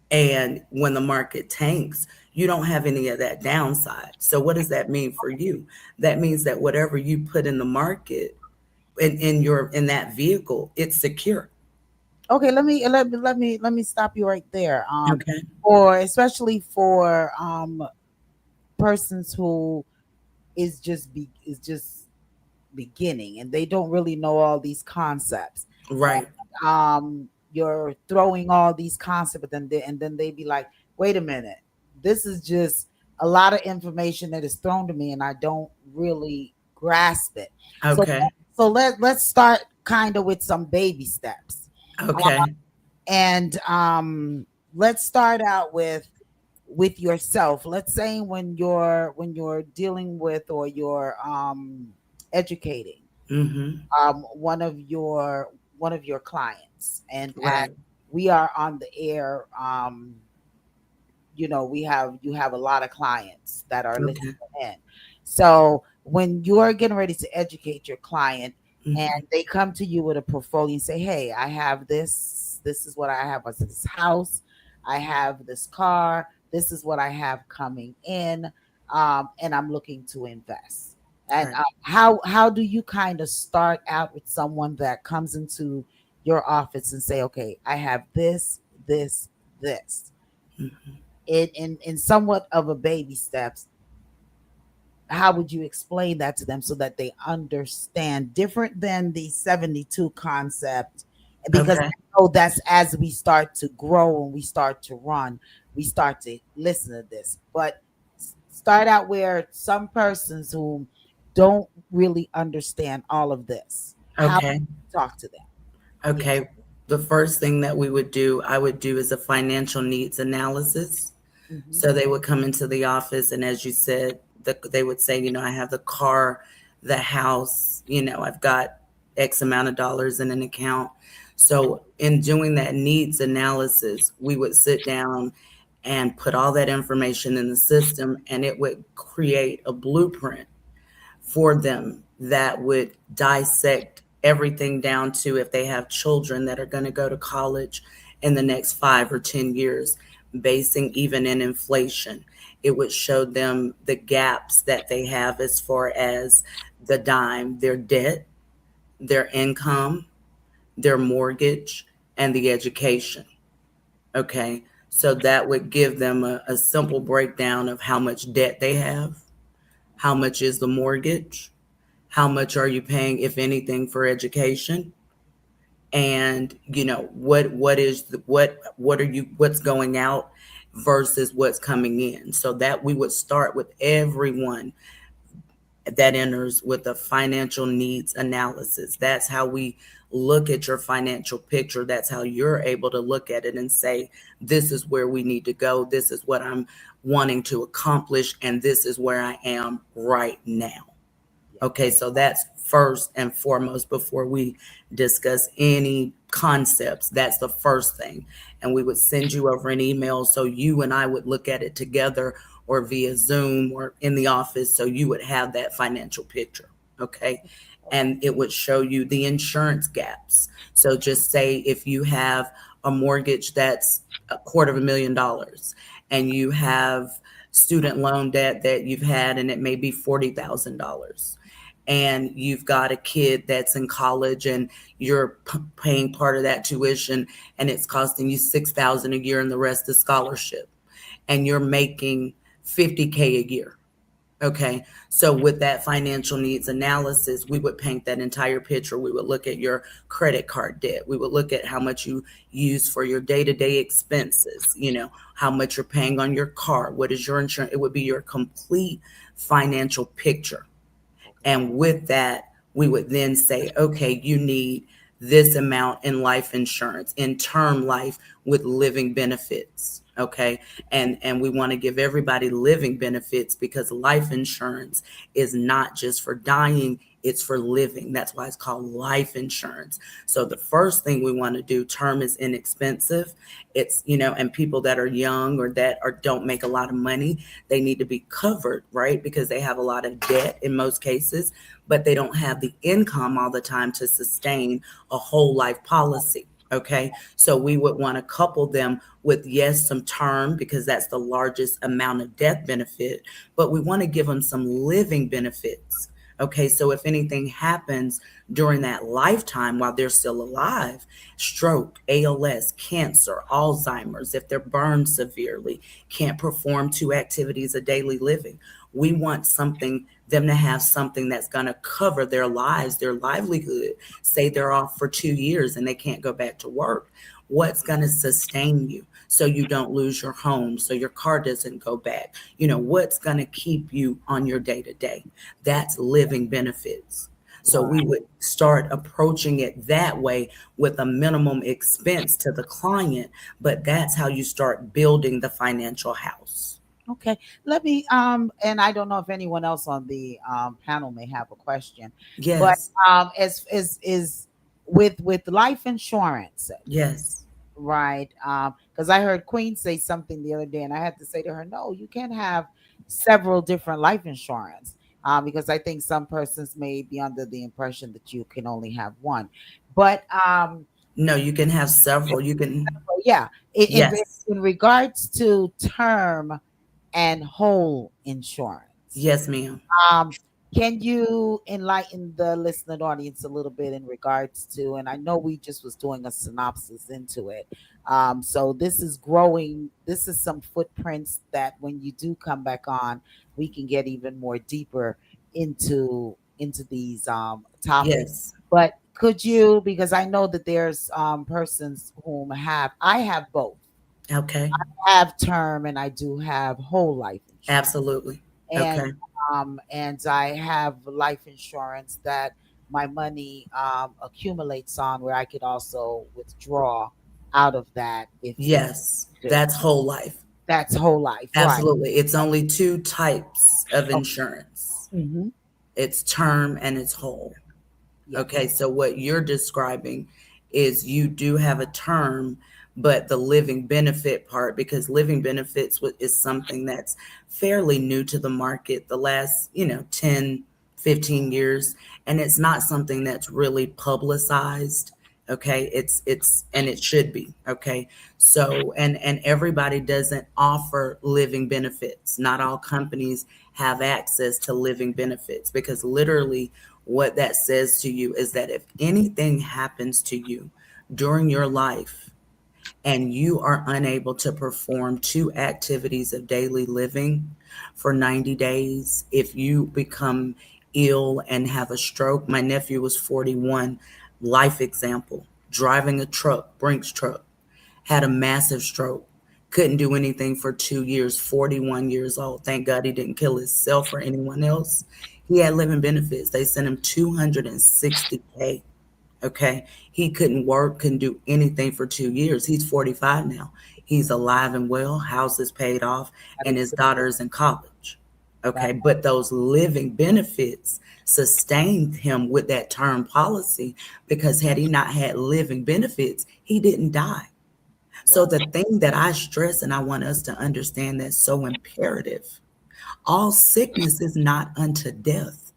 And when the market tanks, you don't have any of that downside. So what does that mean for you? That means that whatever you put in the market in that vehicle, it's secure. okay, let me stop you right there. Okay. For especially for persons who is just beginning and they don't really know all these concepts. Right. you're throwing all these concepts, and then they be like, wait a minute, this is just a lot of information that is thrown to me and I don't really grasp it. So Okay. let's start kind of with some baby steps. Okay. And let's start out with yourself. Let's say when you're dealing with, or you're educating Mm-hmm. one of your clients, and as Right. we are on the air, you have a lot of clients that are listening Okay. in. So when you're getting ready to educate your client and Mm-hmm. they come to you with a portfolio and say, hey, I have this is what I have, this house, I have this car, this is what I have coming in, and I'm looking to invest. And Right. how do you kind of start out with someone that comes into your office and say, okay, I have this Mm-hmm. in somewhat of a baby steps? How would you explain that to them so that they understand, different than the 72 concept? Because Okay. I know that's as we start to grow and we start to run, we start to listen to this. But start out where some persons who don't really understand all of this, how do Okay. you talk to them? Yeah. Okay. The first thing that I would do is a financial needs analysis. Hmm. So they would come into the office, and as you said, they would say, I have the car, the house, I've got X amount of dollars in an account. So in doing that needs analysis, we would sit down and put all that information in the system, and it would create a blueprint for them that would dissect everything down to if they have children that are going to go to college in the next 5 or 10 years, basing even in inflation. It would show them the gaps that they have as far as the dime, their debt, their income, their mortgage, and the education. Okay. So that would give them a simple breakdown of how much debt they have, how much is the mortgage, how much are you paying, if anything, for education, and what are you what's going out versus what's coming in, so that we would start with everyone that enters with a financial needs analysis. That's how we look at your financial picture. That's how you're able to look at it and say, this is where we need to go, this is what I'm wanting to accomplish, and this is where I am right now. Okay, so that's first and foremost before we discuss any concepts. That's the first thing. And we would send you over an email so you and I would look at it together, or via Zoom or in the office, so you would have that financial picture. Okay. And it would show you the insurance gaps. So just say if you have a mortgage that's $250,000, and you have student loan debt that you've had, and it may be $40,000, and you've got a kid that's in college, and you're paying part of that tuition, and it's costing you 6,000 a year and the rest is scholarship, and you're making 50K a year. Okay. So with that financial needs analysis, we would paint that entire picture. We would look at your credit card debt. We would look at how much you use for your day-to-day expenses, how much you're paying on your car, what is your insurance. It would be your complete financial picture. And with that, we would then say, okay, you need this amount in life insurance, in term life with living benefits. Okay. And we want to give everybody living benefits, because life insurance is not just for dying, it's for living. That's why it's called life insurance. So the first thing we want to do, term is inexpensive. It's, and people that are young or that are don't make a lot of money, they need to be covered, right? Because they have a lot of debt in most cases, but they don't have the income all the time to sustain a whole life policy. Okay. So we would want to couple them with, yes, some term, because that's the largest amount of death benefit, but we want to give them some living benefits. Okay. So if anything happens during that lifetime while they're still alive, stroke, ALS, cancer, Alzheimer's, if they're burned severely, can't perform two activities of daily living, We want something, them to have something that's going to cover their lives, their livelihood. Say they're off for 2 years and they can't go back to work. What's going to sustain you so you don't lose your home, so your car doesn't go back? What's going to keep you on your day to day? That's living benefits. So Right. we would start approaching it that way with a minimum expense to the client, but that's how you start building the financial house. Okay. Let me and I don't know if anyone else on the panel may have a question, but Yes, as is with life insurance, yes, right? Because I heard Queen say something the other day, and I had to say to her, no, you can have several different life insurance. Because I think some persons may be under the impression that you can only have one. But no, you can have several. You can, yeah, yes, in regards to term and whole insurance, yes, ma'am. um, can you enlighten the listening audience a little bit in regards to, and I know we just was doing a synopsis into it. So this is growing, this is some footprints that when you do come back on, we can get even more deeper into these topics. Yes, But could you, because I know that there's persons whom have, I have both. okay, I have term and I do have whole life insurance. absolutely. And Okay, I have life insurance that my money accumulates on, where I could also withdraw out of that if yes, to. that's whole life. That's whole life, right? Absolutely. It's only two types of Oh, insurance. hmm, It's term and it's whole. yes, Okay, so what you're describing is you do have a term, but the living benefit part, because living benefits is something that's fairly new to the market the last, 10, 15 years, and it's not something that's really publicized. Okay, and it should be. Okay, so and everybody doesn't offer living benefits. Not all companies have access to living benefits, because literally what that says to you is that if anything happens to you during your life and you are unable to perform two activities of daily living for 90 days, if you become ill and have a stroke, my nephew was 41, life example, driving a truck, Brinks truck, had a massive stroke, couldn't do anything for 2 years, 41 years old. Thank God he didn't kill himself or anyone else. He had living benefits. They sent him 260K. Okay. He couldn't work, couldn't do anything for 2 years. He's 45 now. He's alive and well, house is paid off, that and is his daughter is in college. that. Okay. But those living benefits sustained him with that term policy, because had he not had living benefits, he didn't die. So Right. the thing that I stress and I want us to understand that's so imperative, all sickness is not unto death.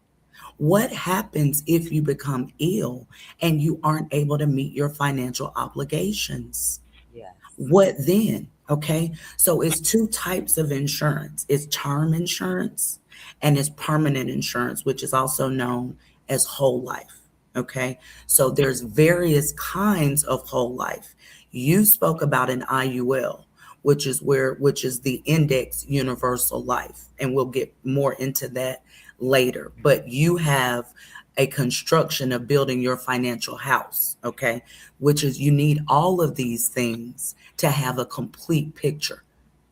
What happens if you become ill and you aren't able to meet your financial obligations? Yes. What then? Okay. So it's two types of insurance. It's term insurance and it's permanent insurance, which is also known as whole life. Okay. So there's various kinds of whole life. You spoke about an IUL, which is the index universal life. And we'll get more into that later. But you have a construction of building your financial house. Okay, which is you need all of these things to have a complete picture.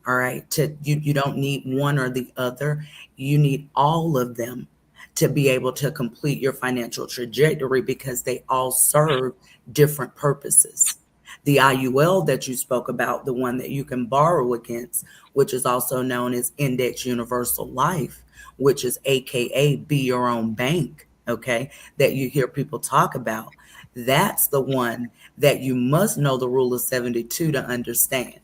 All right. You don't need one or the other. You need all of them to be able to complete your financial trajectory, because they all serve different purposes. The IUL that you spoke about, the one that you can borrow against, which is also known as Index Universal Life, which is AKA be your own bank, okay, that you hear people talk about. That's the one that you must know the rule of 72 to understand.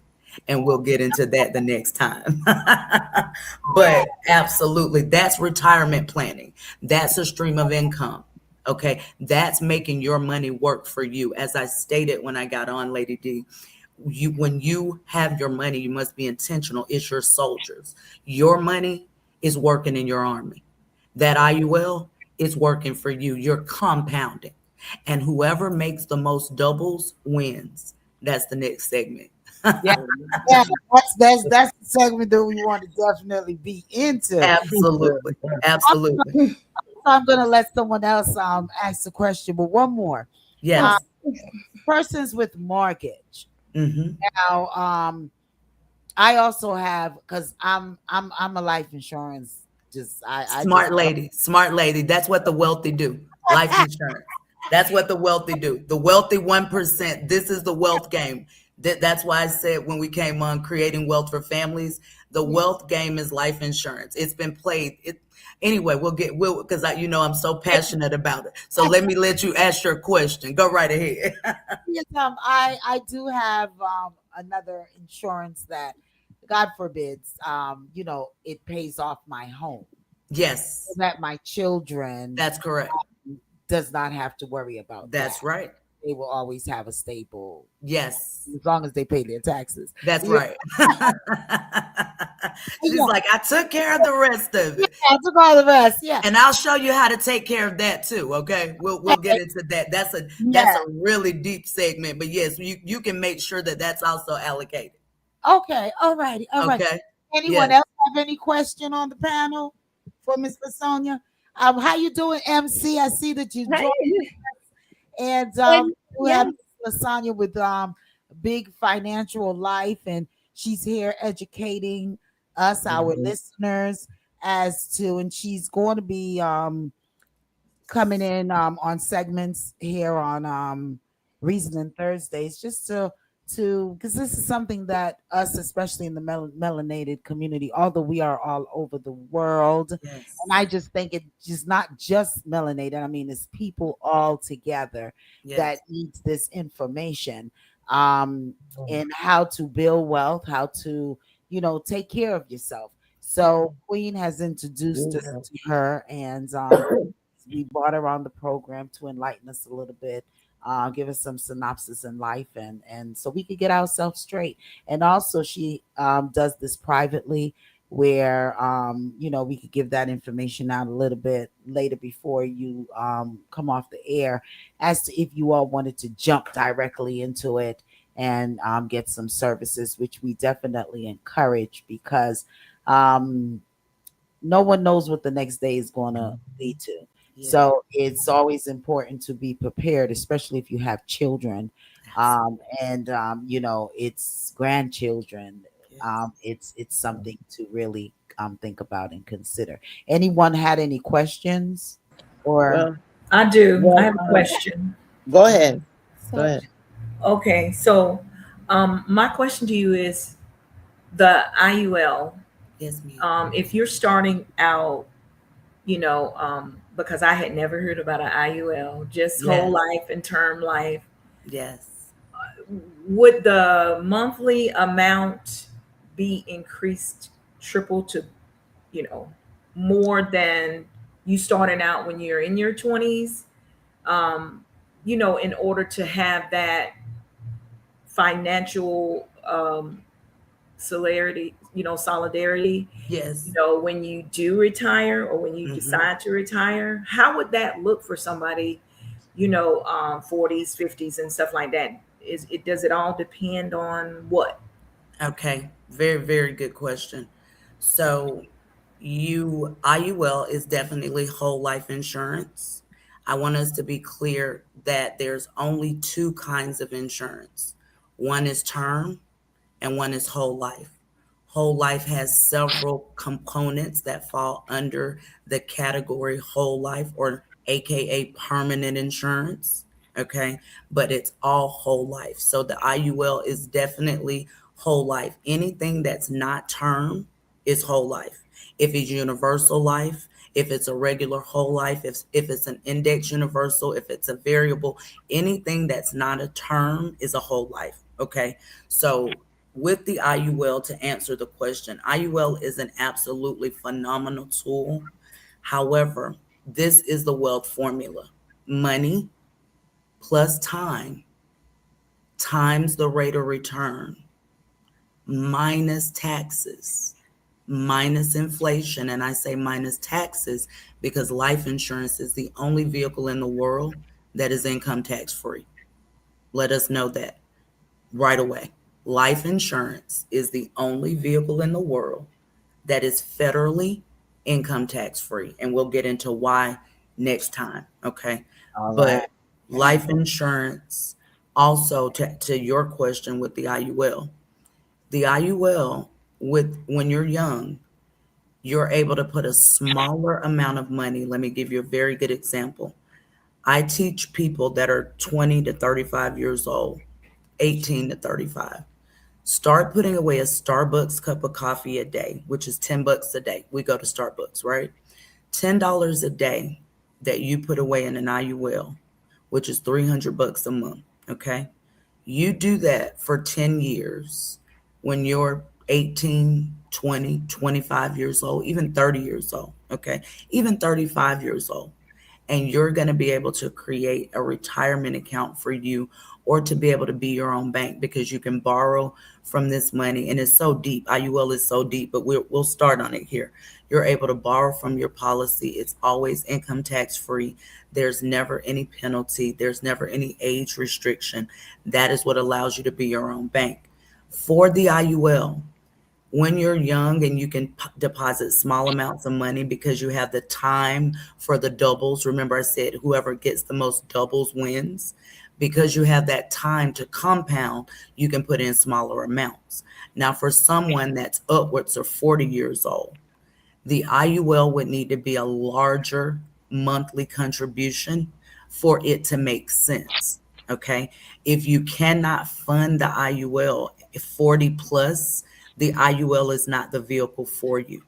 And we'll get into that the next time. Yeah. But absolutely, that's retirement planning. That's a stream of income. Okay. That's making your money work for you. As I stated when I got on, Lady D, when you have your money, you must be intentional. It's your soldiers. Your money is working in your army. That IUL is working for you. You're compounding. And whoever makes the most doubles wins. That's the next segment. Yeah, yeah, that's the segment that we want to definitely be into. Absolutely. Absolutely. I'm gonna let someone else ask the question, but one more. Um, Yes. persons with mortgage. Hmm. Now, I also have because I'm a life insurance. Just I just Smart lady. Smart lady. That's what the wealthy do. Life insurance. That's what the wealthy do. The wealthy 1%. This is the wealth game. That's why I said when we came on creating wealth for families, the wealth game is life insurance. It's been played. Anyway, we'll because I'm so passionate about it. So let you ask your question. Go right ahead. yes, I do have another insurance that, God forbids, it pays off my home so Yes, that my children that's correct. does not have to worry about that. That's right. They will always have a stable, Yes, as long as they pay their taxes. that's Yeah, right. She's yeah, like, I took care of the rest of yeah. it. I took all the rest. Yeah, And I'll show you how to take care of that too. Okay. We'll get into that. That's yeah. a really deep segment. But yes, you can make sure that that's also allocated. Okay, all righty, all right. Okay. Anyone Yes. else have any question on the panel for Miss Lasonia? How you doing, MC? I see that you joined, Hi. and And we have yeah. Miss Lasonia with big financial life, and she's here educating us, our Mhm. listeners, as to, and she's going to be coming in on segments here on Reasoning Thursdays, just to because this is something that us, especially in the melanated community, although we are all over the world, and Yes. I just think it's just not just melanated. I mean, it's people all together that Yes. needs this information, um, and how to build wealth, how to take care of yourself. So Queen has introduced us Yeah. to her, and we brought her on the program to enlighten us a little bit, give us some synopsis in life, and so we could get ourselves straight. And also, she does this privately, where we could give that information out a little bit later before you come off the air, as to if you all wanted to jump directly into it and get some services, which we definitely encourage because. No one knows what the next day is going to lead to. Yes. So it's always important to be prepared, especially if you have children, Absolutely. and it's grandchildren. Yes. It's something to really think about and consider. Anyone had any questions or? Well, I do. I well, have a question. go Mhm. ahead. Go So ahead. Okay, so my question to you is the IUL. Yes, ma'am. If you're starting out, because I had never heard about an IUL, just whole Yes. life and term life, Yes. would the monthly amount be increased triple to, you know, more than you starting out when you're in your 20s? Um, in order to have that financial solidarity, Yes. when you do retire or when you Hmm. decide to retire, how would that look for somebody, 40s, 50s, and stuff like that? Does it all depend on what? Okay. Very, very good question. So IUL is definitely whole life insurance. I want us to be clear that there's only two kinds of insurance. One is term and one is whole life. Whole life has several components that fall under the category whole life, or AKA permanent insurance. Okay. But it's all whole life. So the IUL is definitely whole life. Anything that's not term is whole life. If it's universal life, if it's a regular whole life, if it's an index universal, if it's a variable, anything that's not a term is a whole life. Okay. So with the IUL, to answer the question, IUL is an absolutely phenomenal tool. However, this is the wealth formula: money plus time times the rate of return minus taxes minus inflation. And I say minus taxes because life insurance is the only vehicle in the world that is income tax free. Let us know that right away. Life insurance is the only vehicle in the world that is federally income tax free. And we'll get into why next time. Okay. All right. But life insurance, also to your question with the IUL, with when you're young, you're able to put a smaller amount of money. Let me give you a very good example. I teach people that are 20 to 35 years old, 18 to 35. Start putting away a Starbucks cup of coffee a day, which is $10 a day. We go to Starbucks, right? $10 a day that you put away in an IUL, which is $300 a month. Okay. You do that for 10 years when you're 18, 20, 25 years old, even 30 years old. Okay. Even 35 years old, and you're going to be able to create a retirement account for you, or to be able to be your own bank, because you can borrow from this money. And it's so deep. IUL is so deep, but we'll start on it here. You're able to borrow from your policy. It's always income tax free. There's never any penalty. There's never any age restriction. That is what allows you to be your own bank. For the IUL, when you're young and you can deposit small amounts of money because you have the time for the doubles. Remember, I said whoever gets the most doubles wins. Because you have that time to compound, you can put in smaller amounts. Now, for someone that's upwards of 40 years old, the IUL would need to be a larger monthly contribution for it to make sense. Okay. If you cannot fund the IUL 40 plus, the IUL is not the vehicle for you.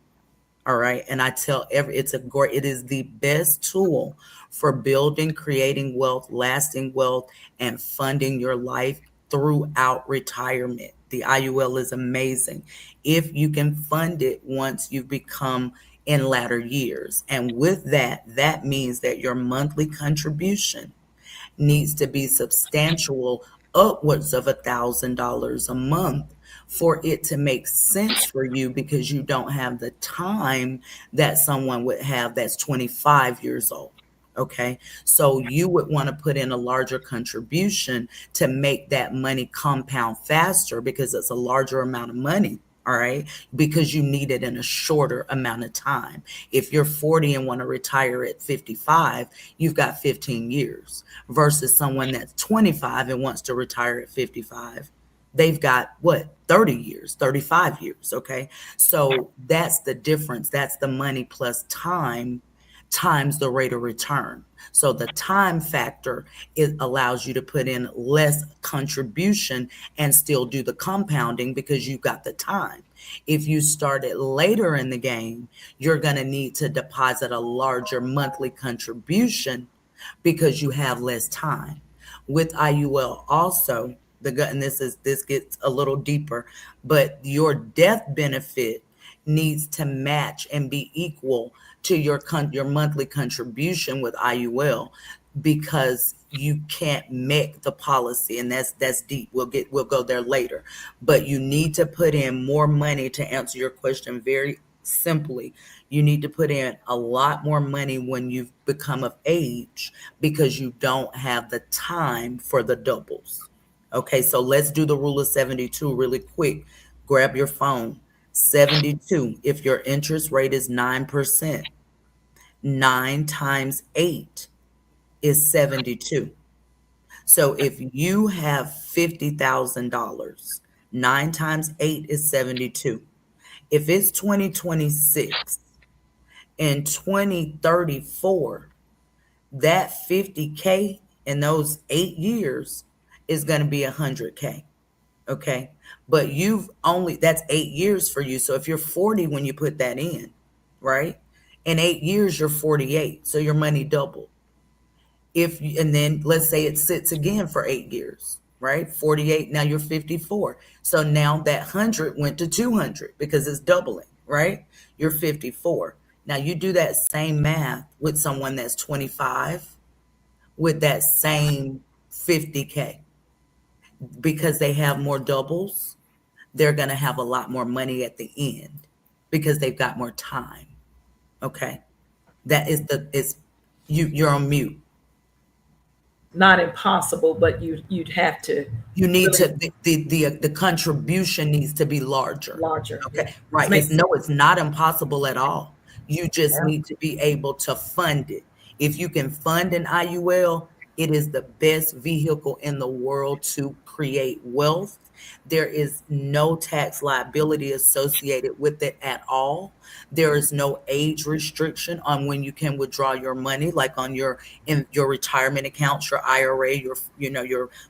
All right. And I tell it is the best tool for building, creating wealth, lasting wealth, and funding your life throughout retirement. The IUL is amazing if you can fund it once you've become in latter years. And with that, that means that your monthly contribution needs to be substantial, upwards of $1,000 a month, for it to make sense for you, because you don't have the time that someone would have that's 25 years old. Okay. So you would want to put in a larger contribution to make that money compound faster, because it's a larger amount of money. All right. Because you need it in a shorter amount of time. If you're 40 and want to retire at 55, you've got 15 years, versus someone that's 25 and wants to retire at 55. They've got what, 30 years, 35 years. Okay. So that's the difference. That's the money plus time times the rate of return. So the time factor, it allows you to put in less contribution and still do the compounding, because you've got the time. If you start it later in the game, you're going to need to deposit a larger monthly contribution because you have less time. With IUL also, and this gets a little deeper, but your death benefit needs to match and be equal to your monthly contribution with IUL, because you can't make the policy, and that's deep. We'll go there later, but you need to put in more money. To answer your question very simply, you need to put in a lot more money when you've become of age, because you don't have the time for the doubles. Okay, so let's do the rule of 72 really quick. Grab your phone. 72, if your interest rate is 9%, 9 times 8 is 72. So if you have $50,000, 9 times 8 is 72. If it's 2026 and 2034, that 50K in those 8 years is going to be 100K. Okay. But that's 8 years for you. So if you're 40 when you put that in, right? In 8 years, you're 48. So your money doubled. And then let's say it sits again for 8 years, right? 48. Now you're 54. So now that 100 went to 200 because it's doubling, right? You're 54. Now you do that same math with someone that's 25 with that same 50K, because they have more doubles. They're going to have a lot more money at the end because they've got more time. Okay. That is you're on mute. not impossible, but you'd have to You need really to the contribution needs to be larger. larger. Yeah, Okay, this right. makes sense. It's not impossible at all. You just Yeah. need to be able to fund it. If you can fund an IUL, it is the best vehicle in the world to create wealth. There is no tax liability associated with it at all. There is no age restriction on when you can withdraw your money, like on your retirement accounts, your IRA, your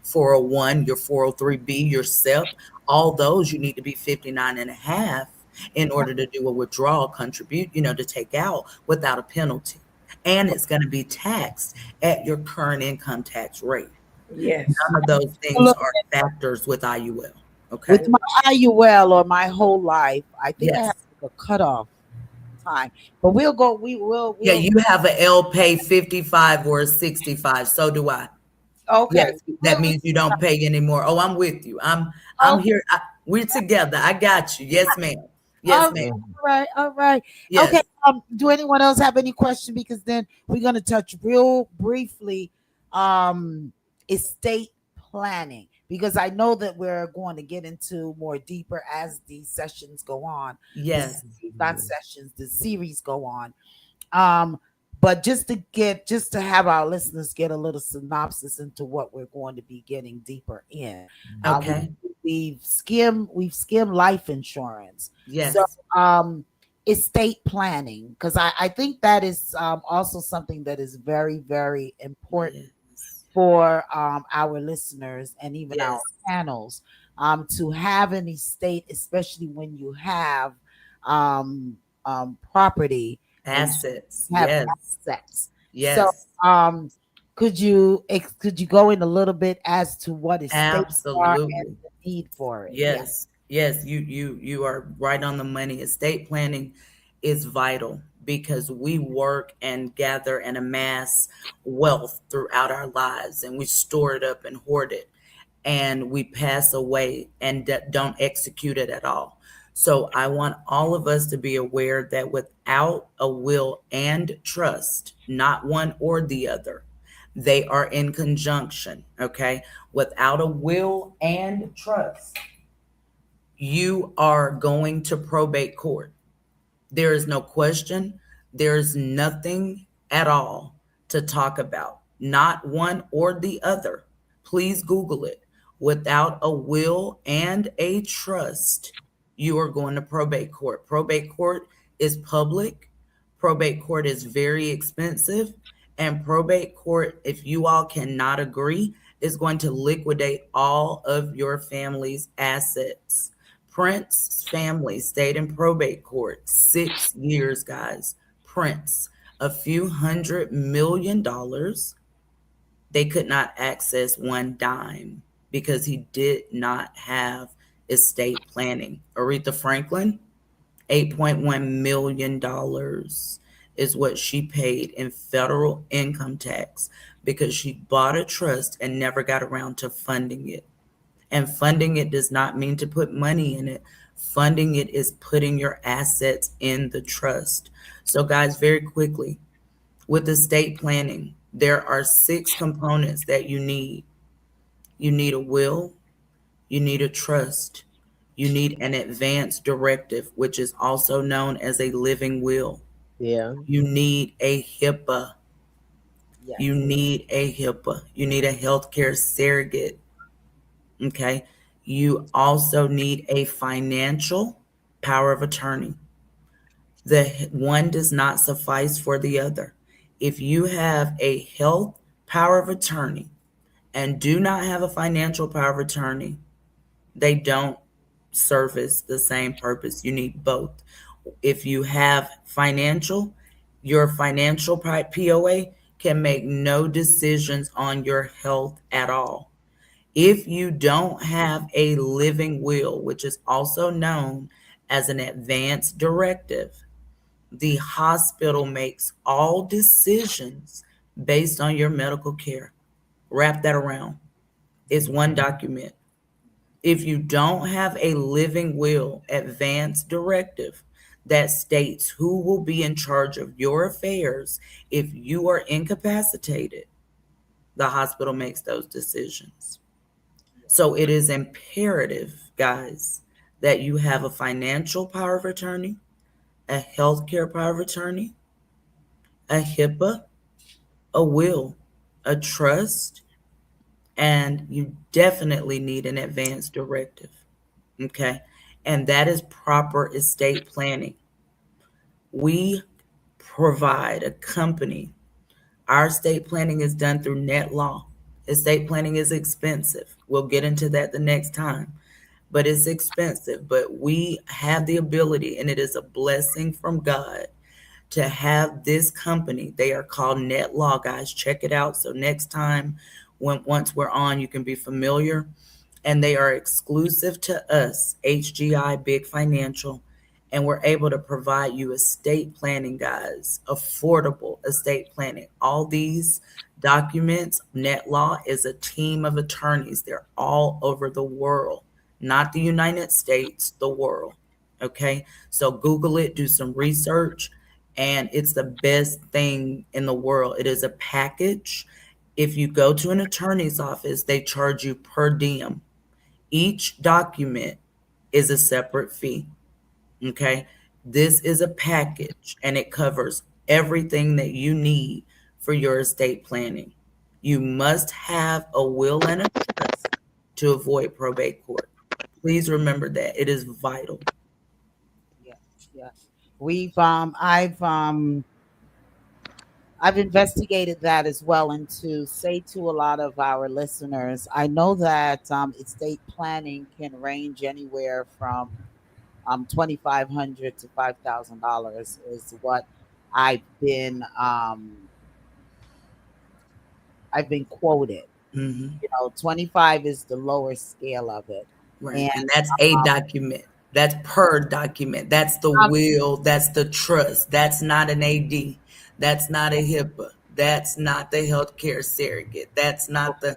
401, your 403B, your SEP. All those you need to be 59 and a half in order to do a withdrawal contribute, to take out without a penalty. And it's going to be taxed at your current income tax rate. Yes. None of those things Look, are factors with IUL. Okay. with my IUL or my whole life, I think I have Yes. like a cutoff time. But we'll go. Yeah, We'll. you have a L pay 55 or a 65. So do I. Okay. Yes, that We'll means you don't pay anymore. Oh, I'm with you. I'm okay. here. We're together. I got you. Yes, ma'am. Yes, All ma'am. right. All right. Okay. Yes. Do anyone else have any question? Because then we're gonna touch real briefly, um, estate planning. Because I know that we're going to get into more deeper as these sessions go on. The Yes. not sessions, the series go on. Um, but just to have our listeners get a little synopsis into what we're going to be getting deeper in. Um, Okay. we've skimmed life insurance. So Yes. estate planning, because I think that is also something that is very, very important Yes. for our listeners and even our Yes. panels, to have an estate, especially when you have property and Assets. have Yes. assets. So, Yes. um, could you go in a little bit as to what estates are and Absolutely. the need for it? Yeah. Yes, yes, you are right on the money. Estate planning is vital because we work and gather and amass wealth throughout our lives, and we store it up and hoard it, and we pass away and don't execute it at all. So I want all of us to be aware that without a will and trust, not one or the other, they are in conjunction, okay? Without a will and trust, you are going to probate court. There is no question. There's nothing at all to talk about. Not one or the other. Please Google it. Without a will and a trust, you are going to probate court. Probate court is public. Probate court is very expensive. And probate court, if you all cannot agree, is going to liquidate all of your family's assets. Prince's family stayed in probate court 6 years, guys. Prince, a few $100 million. They could not access one dime because he did not have estate planning. Aretha Franklin, $8.1 million is what she paid in federal income tax because she bought a trust and never got around to funding it. And funding it does not mean to put money in it. Funding it is putting your assets in the trust. So, guys, very quickly, with estate planning, there are 6 components that you need. You need a will, you need a trust, you need an advance directive, which is also known as a living will. Yeah. You need a HIPAA. You Yes. need a HIPAA. You need a healthcare surrogate. Okay. You also need a financial power of attorney. The one does not suffice for the other. If you have a health power of attorney and do not have a financial power of attorney, they don't service the same purpose. You need both. If you have financial, your financial POA can make no decisions on your health at all. If you don't have a living will, which is also known as an advance directive, the hospital makes all decisions based on your medical care. Wrap that around. It's one document. If you don't have a living will advance directive that states who will be in charge of your affairs if you are incapacitated, The hospital makes those decisions. So it is imperative, guys, that you have a financial power of attorney, a healthcare power of attorney, a HIPAA, a will, a trust, and you definitely need an advance directive. Okay. And that is proper estate planning. We provide a company. Our estate planning is done through net law. Estate planning is expensive. We'll get into that the next time, but it's expensive. But we have the ability, and it is a blessing from God to have this company. They are called Net Law, guys. Check it out. So next time, once we're on, you can be familiar. And they are exclusive to us, HGI Big Financial, and we're able to provide you estate planning, guys, affordable estate planning. All these documents, Net Law is a team of attorneys. They're all over the world, not the United States, the world. Okay, so Google it, do some research, and it's the best thing in the world. It is a package. If you go to an attorney's office, they charge you per diem. Each document is a separate fee. Okay. This is a package and it covers everything that you need for your estate planning. You must have a will and a trust to avoid probate court. Please remember that it is vital. Yes, yes. I've investigated that as well, and to say to a lot of our listeners, I know that estate planning can range anywhere from $2,500 to $5,000 is what I've been I've been quoted. Hmm. 25 is the lower scale of it, Right. and And that's a document. That's per document. That's the um, will. That's the trust. That's not an AD. That's not a HIPAA. That's not the healthcare surrogate. That's not the,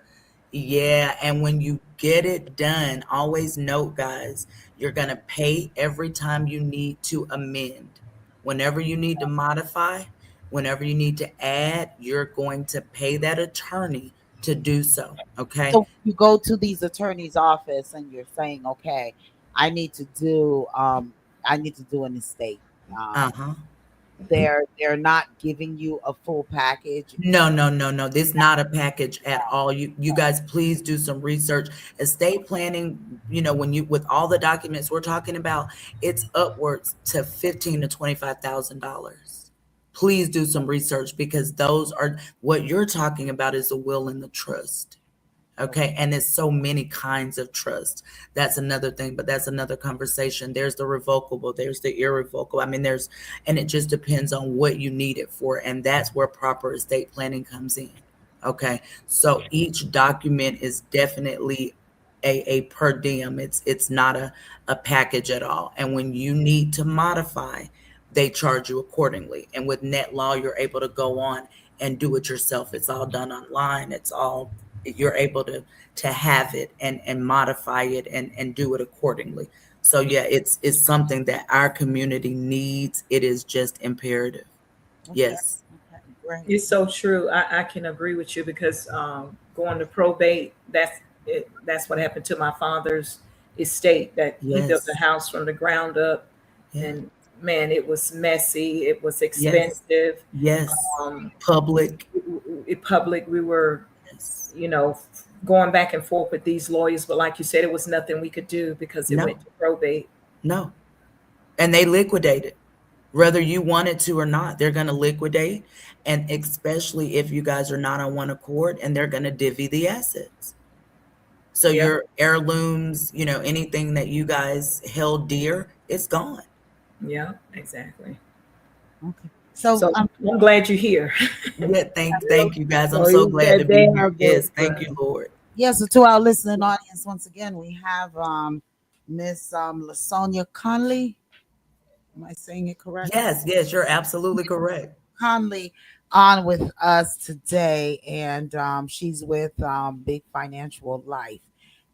yeah. And when you get it done, always note, guys, you're going to pay every time you need to amend. Whenever you need to modify, whenever you need to add, you're going to pay that attorney to do so. Okay. so you go to these attorney's office and you're saying, okay, I need to do I need to do an estate. Uh Um, huh. they're not giving you a full package. No, no, no, no. This is not a package at all. You guys please do some research. Estate planning, when you with all the documents we're talking about, it's upwards to 15 to $25,000. Please do some research because those are what you're talking about is the will and the trust. Okay. And there's so many kinds of trust. That's another thing, but that's another conversation. There's the revocable, there's the irrevocable. I mean, and it just depends on what you need it for. And that's where proper estate planning comes in. Okay. So each document is definitely a per diem. It's not a package at all. And when you need to modify, they charge you accordingly. And with net law, you're able to go on and do it yourself. It's all done online. You're able to have it and modify it and do it accordingly. So yeah, it's something that our community needs. It is just imperative. Okay, Yes. okay, great. It's so true. I can agree with you because going to probate, that's what happened to my father's estate. That he built Yes. the house from the ground up, Yeah. and man, it was messy. It was Yes. expensive. Yes. Um, Public. public, we were, Yes. going back and forth with these lawyers, but like you said, it was nothing we could do because it No. went to probate. No. And they liquidated. Whether you wanted to or not, they're going to liquidate. And especially if you guys are not on one accord, and they're going to divvy the assets. So Yeah, your heirlooms, anything that you guys held dear, it's gone. yeah, exactly. Okay. So So I'm glad you're here. Yeah, thank you guys. I'm So so you glad to said be they here. are both Yes, thank you, Lord. yeah, so to our listening audience, once again, we have Miss Lasonia Conley. Am I saying it correctly? Yes, yes, you're absolutely correct. Conley on with us today, and she's with Big Financial Life,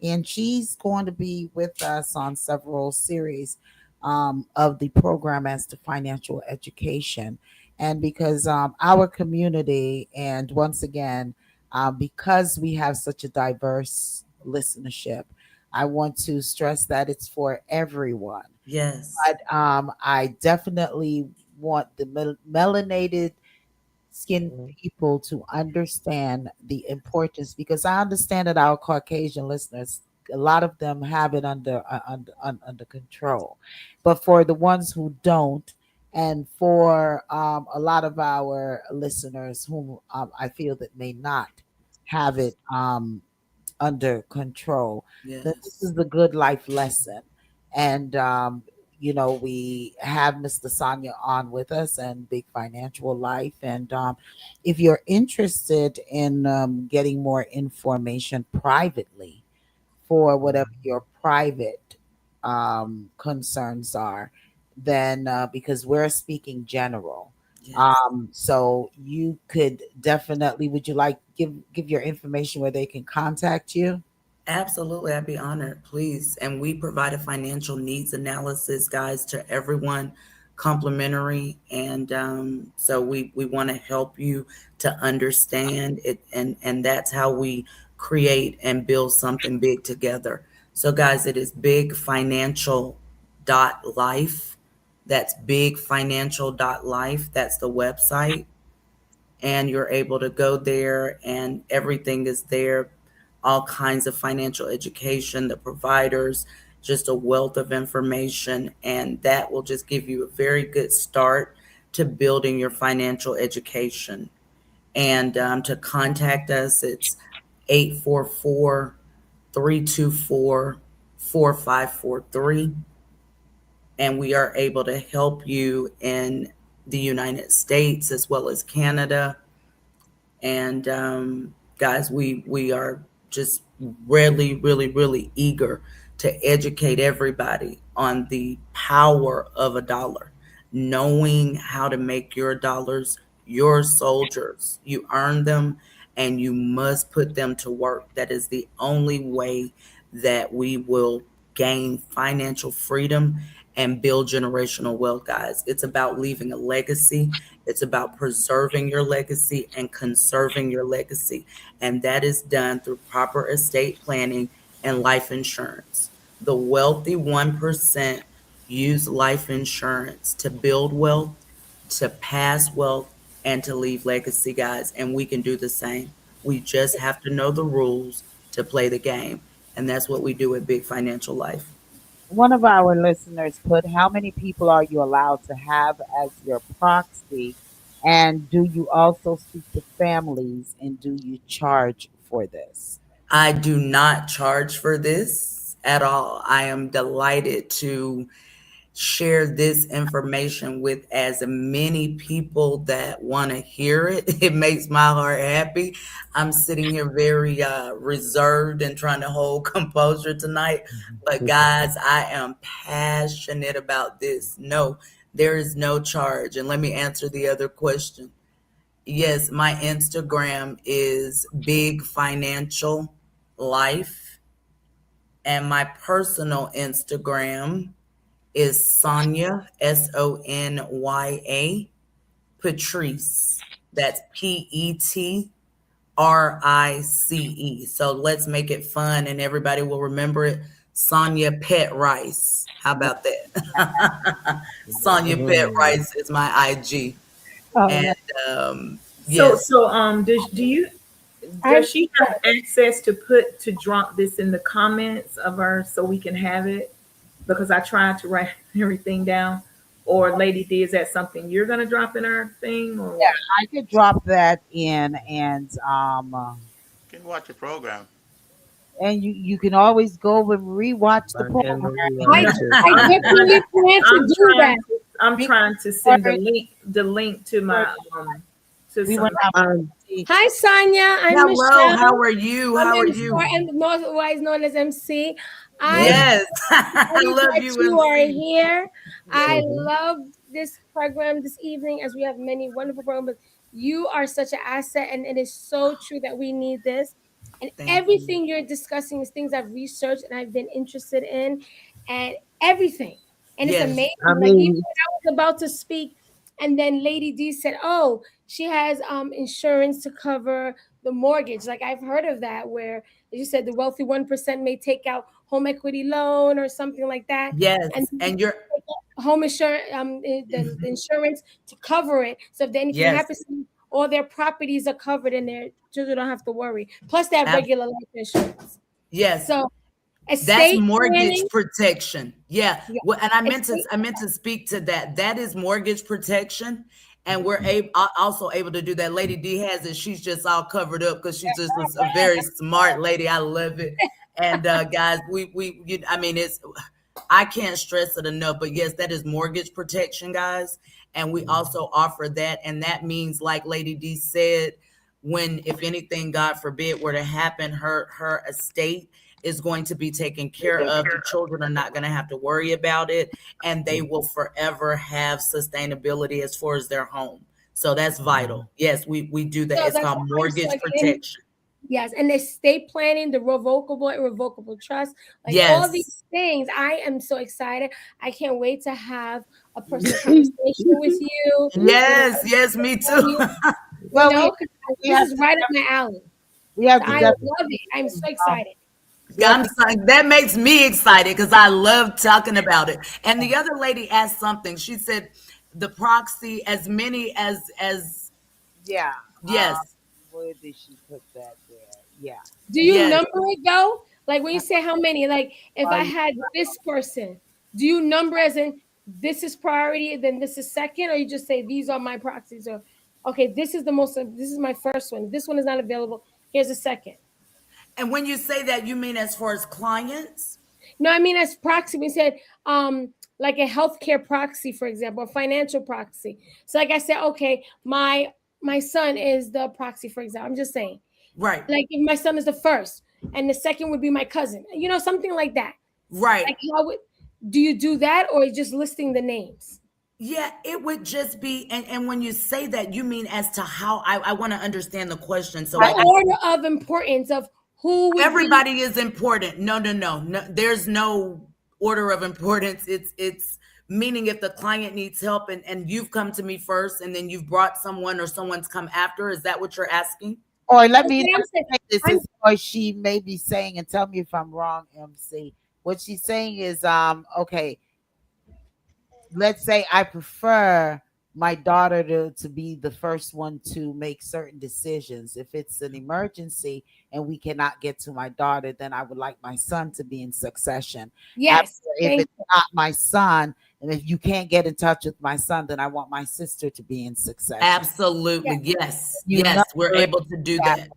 and she's going to be with us on several series of the program as to financial education, and because our community, and once again. because we have such a diverse listenership, I want to stress that it's for everyone. Yes. But I definitely want the melanated skinned Mhm. people to understand the importance, because I understand that our Caucasian listeners, a lot of them have it under control, but for the ones who don't, and for a lot of our listeners whom I feel that may not have it under control, that this Yes. is the good life lesson. And we have Mr. Sonia on with us and Big Financial Life. And if you're interested in getting more information privately for whatever your private concerns are, then because we're speaking general. Yes. So you could definitely, would you like give your information where they can contact you? Absolutely, I'd be honored, please. And we provide a financial needs analysis, guys, to everyone, complimentary. And so we want to help you to understand it, and that's how we create and build something big together. So, guys, it is bigfinancial.life. That's bigfinancial.life. That's the website, and you're able to go there and everything is there, all kinds of financial education, the providers, just a wealth of information, and that will just give you a very good start to building your financial education. And to contact us, it's 844 324 4543, and we are able to help you in the United States as well as Canada. And guys, we are just really eager to educate everybody on the power of a dollar, knowing how to make your dollars your soldiers. You earn them and you must put them to work. That is the only way that we will gain financial freedom and build generational wealth, guys. It's about leaving a legacy. It's about preserving your legacy and conserving your legacy. And that is done through proper estate planning and life insurance. The wealthy 1% use life insurance to build wealth, to pass wealth, and to leave legacy, guys. And we can do the same. We just have to know the rules to play the game. And that's what we do at Big Financial Life. One of our listeners put, how many people are you allowed to have as your proxy? And do you also speak to families, and do you charge for this? I do not charge for this at all. I am delighted to share this information with as many people that want to hear it. It makes my heart happy. I'm sitting here very reserved and trying to hold composure tonight. But guys, I am passionate about this. No, there is no charge. And let me answer the other question. Yes, my Instagram is Big Financial Life, and my personal Instagram is Sonya, Sonya, Patrice. That's Petrice. So let's make it fun and everybody will remember it. Sonya Pet Rice. How about that? Sonya Pet Mhm. Rice is my IG. Oh, And no. So yes, so does I'm she have access to drop this in the comments of her so we can have it? Because I tried to write everything down. Or Lady D, is that something you're gonna drop in our thing or Yeah, what? I could drop that in, You can watch the program. and you can always go and rewatch the Back program. in the I relaunch it. I I'm trying definitely plan to I'm do trying that. to I'm We trying to send were, the link to we were, my to we were some. not. Um, Hi, Sonia. I'm hello, how Michelle. are you? I'm How are M4 you? and otherwise known as MC. I Yes, I Glad love that you, you are MC. here. I Yes. mhm. love this program this evening as we have many wonderful programs. You are such an asset, and it is so true that we need this. And Thank you. everything you're discussing is things I've researched and I've been interested in, and everything. And it's Yes, I amazing. Like even mean, when I was about to speak, and then Lady D said, "Oh, she has insurance to cover." the mortgage. Like I've heard of that, where as you said, the wealthy 1% may take out home equity loan or something like that, and Yes, and you're home insurance, the mhm. insurance to cover it. So if anything Yes, happens, to them, all their properties are covered, and their children don't have to worry. Plus, they have ab- regular life insurance. yes. So That's estate mortgage planning, protection. Yeah. yeah, Well, and estate, I meant to speak to that. That is mortgage protection. And we're also able to do that. Lady D has it. She's just all covered up because she's just a very smart lady. I love it. And guys, I mean, I can't stress it enough. But yes, that is mortgage protection, guys. And we also offer that. And that means, like Lady D said, when if anything, God forbid, were to happen, her estate is going to be taken care of. The children are not going to have to worry about it, and they will forever have sustainability as far as their home. So that's vital. Yes, we do that. so It's that's called why I'm mortgage so again. protection. Yes, and estate planning, the revocable, irrevocable trust, like all these Yes. things. I am so excited. I can't wait to have a personal conversation with you. You know, Yes, yes, me tell too. you, Well, 'cause we this have is to right up my alley. we have So to I definitely love it. I'm so excited. we have to That makes me excited because I love talking about it. And the other lady asked something. She said the proxy, as many as Yeah. yes, Where did she put that there? Yeah. Do you yes. number it though? Like when you say how many, like if I Well, had this person, do you number as in this is priority, then this is second, or you just say these are my proxies, or okay, this is my first one. This one is not available. Here's a second. And when you say that, you mean as far as clients? No, I mean as proxy. We said like a healthcare proxy, for example, a financial proxy. So like I said, okay, my son is the proxy, for example. I'm just saying. Right, Like if my son is the first and the second would be my cousin, something like that. right. Like how would do you do that, or just listing the names? Yeah, it would just be, and when you say that, you mean as to how I want to understand the question. So The order of importance of who would be. everybody is important. No, no, no, no. There's no order of importance. It's meaning if the client needs help and you've come to me first and then you've brought someone or someone's come after. Is that what you're asking? or let That's me what I'm saying. say this I'm is what she may be saying, and tell me if I'm wrong, MC. What she's saying is, okay, let's say I prefer my daughter to be the first one to make certain decisions. If it's an emergency and we cannot get to my daughter, then I would like my son to be in succession. After, yes. if Thank it's not my son, and if you can't get in touch with my son, then I want my sister to be in succession. Absolutely. yes. Yes. You Yes. number We're it able to do that. that.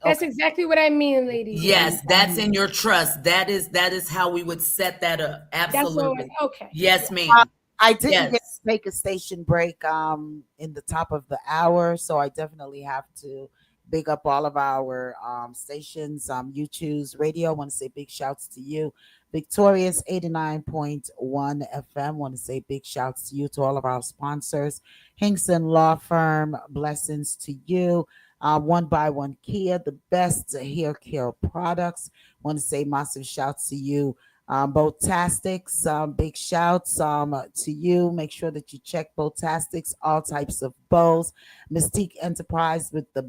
That's Okay. exactly what I mean, Lady D. Yes, that's in your trust. That is how we would set that up. That's what Absolutely. okay. Yes, Uh, ma'am. I didn't get Yes. to take a station break in the top of the hour, so I definitely have to big up all of our stations. You choose radio. I want to say big shouts to you. Victorious 89.1 FM. Want to say big shouts to you, to all of our sponsors. Hinkson Law Firm, blessings to you. One by One Kia, the best hair care products. Want to say massive shouts to you, Botastics. Big shouts to you. Make sure that you check Botastics, all types of bows. Mystique Enterprise with the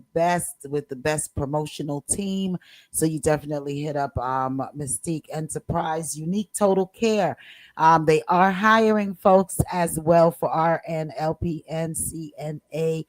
best promotional team. So you definitely hit up Mystique Enterprise. Unique Total Care. They are hiring folks as well for RN, LPN, CNA,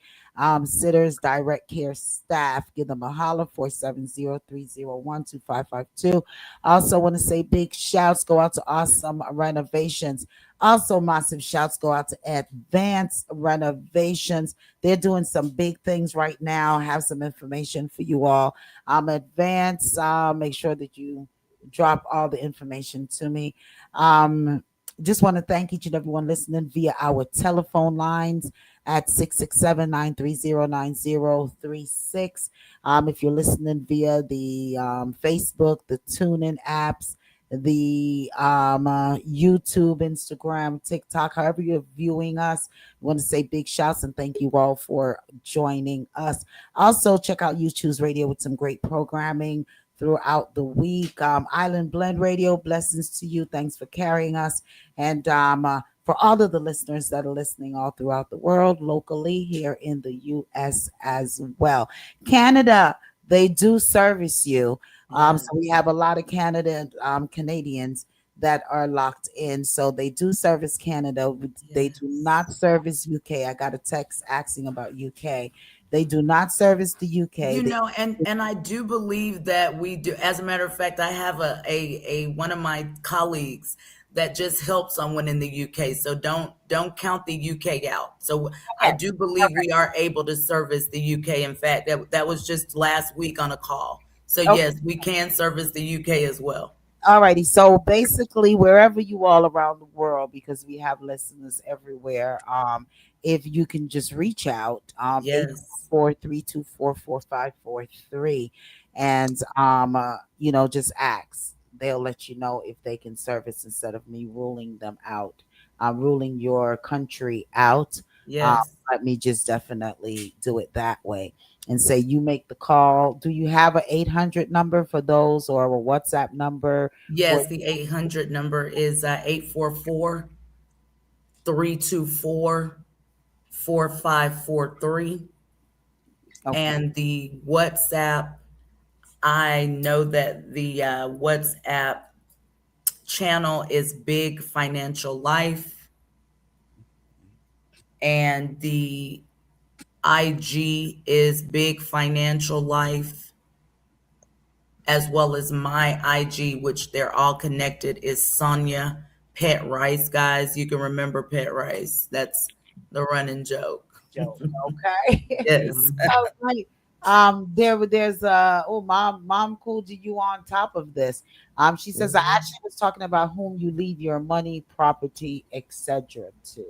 sitters, direct care staff. Give them a holler, 470-301-2552. Also want to say big shouts go out to Awesome Renovations. Also massive shouts go out to Advanced Renovations. They're doing some big things right now. Have some information for you all. Advance, make sure that you drop all the information to me. Just want to thank each and everyone listening via our telephone lines at 667-930-9036. If you're listening via the Facebook, the TuneIn apps, the YouTube, Instagram, TikTok, however you're viewing us, we want to say big shouts and thank you all for joining us. Also, check out You Choose Radio with some great programming throughout the week. Island Blend Radio, blessings to you. Thanks for carrying us. And for all of the listeners that are listening all throughout the world, locally here in the U.S. as well. Canada, they do service you. Yeah. So we have a lot of Canadians that are locked in. So they do service Canada. They do not Yes. service UK. I got a text asking about UK. They do not service the UK. You They, know, and I do believe that we do. As a matter of fact, I have a one of my colleagues that just helped someone in the UK. So don't count the UK out. So I okay. do believe we are able to service the UK. In fact, that was just last week on a call. So Okay. yes, we can service the UK as well. Alrighty, so basically, wherever you all around the world, because we have listeners everywhere, if you can just reach out, eight Yes. four 324 4543, and just ask. They'll let you know if they can service instead of me ruling them out, ruling your country out. Um, Yes. Let me just definitely do it that way and say you make the call. Do you have a 800 number for those or a WhatsApp number for? Yes, the 800 number is 844 Okay. And the WhatsApp, I know that the WhatsApp channel is Big Financial Life, and the IG is Big Financial Life, as well as my IG, which they're all connected, is Sonia Pet Rice. Guys, you can remember Pet Rice. That's the running joke. Joke. Okay. Yes. All right. There's mom called you on top of this. She says I actually was talking about whom you leave your money, property, etc. to.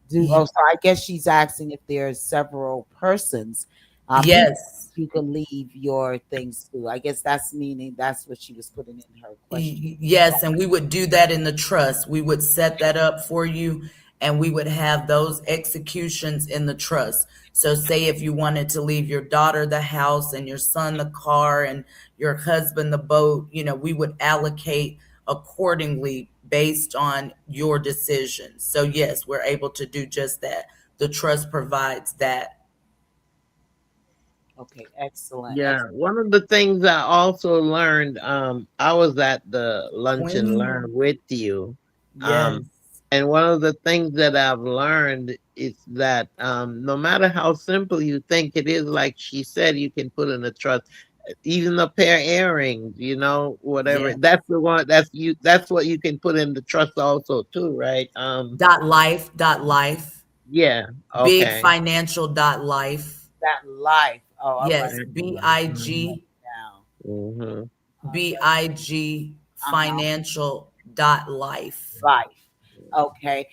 So I guess she's asking if there's several persons, people Yes. you can leave your things to. I guess that's meaning that's what she was putting in her question. Yes, and we would do that in the trust. We would set that up for you, and we would have those executions in the trust. So, say if you wanted to leave your daughter the house and your son the car and your husband the boat, we would allocate accordingly based on your decisions. So, yes, we're able to do just that. The trust provides that. Okay, excellent, Yeah, excellent. one of the things I also learned, I was at the lunch and Queen, learn with you. Um, yes, and one of the things that I've learned is that no matter how simple you think it is, like she said, you can put in a trust, even a pair of earrings, whatever. yes. That's the one that's what you can put in the trust also too, right? Dot life. Yeah, Big okay. financial dot life. That life. Oh, I'm Yes, writing B Excellent. I Mhm. G Mhm. All B right. I G Uh-huh. financial dot life. Life. Okay.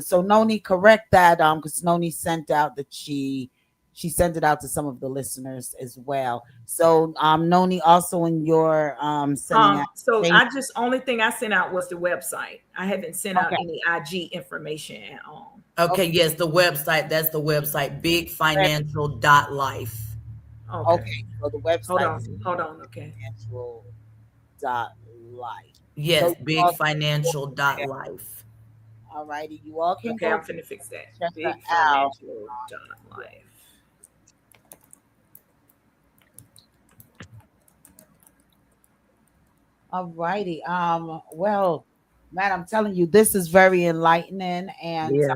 So Noni, correct that. Because Noni sent out that she sent it out to some of the listeners as well. So Noni, also in your sending out. So Okay. I just only thing I sent out was the website. I haven't sent out any IG information at all. Okay, Okay. yes, the website. That's the website. Big financial dot life. Okay. Okay. So the Hold website is on. Hold on. Okay. financial dot life. So Yes, you big all can go financial dot there. life. All righty. You all can Okay, go I'm there finna fix and that. check her Big out. financial dot life. All righty. Well, man, I'm telling you, this is very enlightening, and Yeah.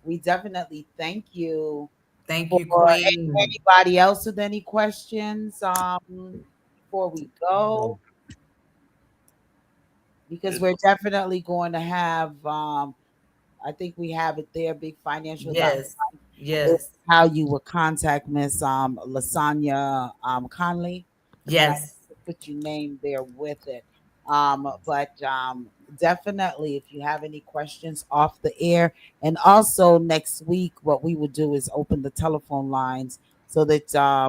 we definitely thank you Thank for you, Queen. anybody else with any questions. Before we go, because Yes. we're definitely going to have. I think we have it there. Big financial dot Yes, is yes, how you would contact Miss Lasagna Conley. And I yes. put your name there with it. But definitely, if you have any questions off the air, and also next week, what we would do is open the telephone lines so that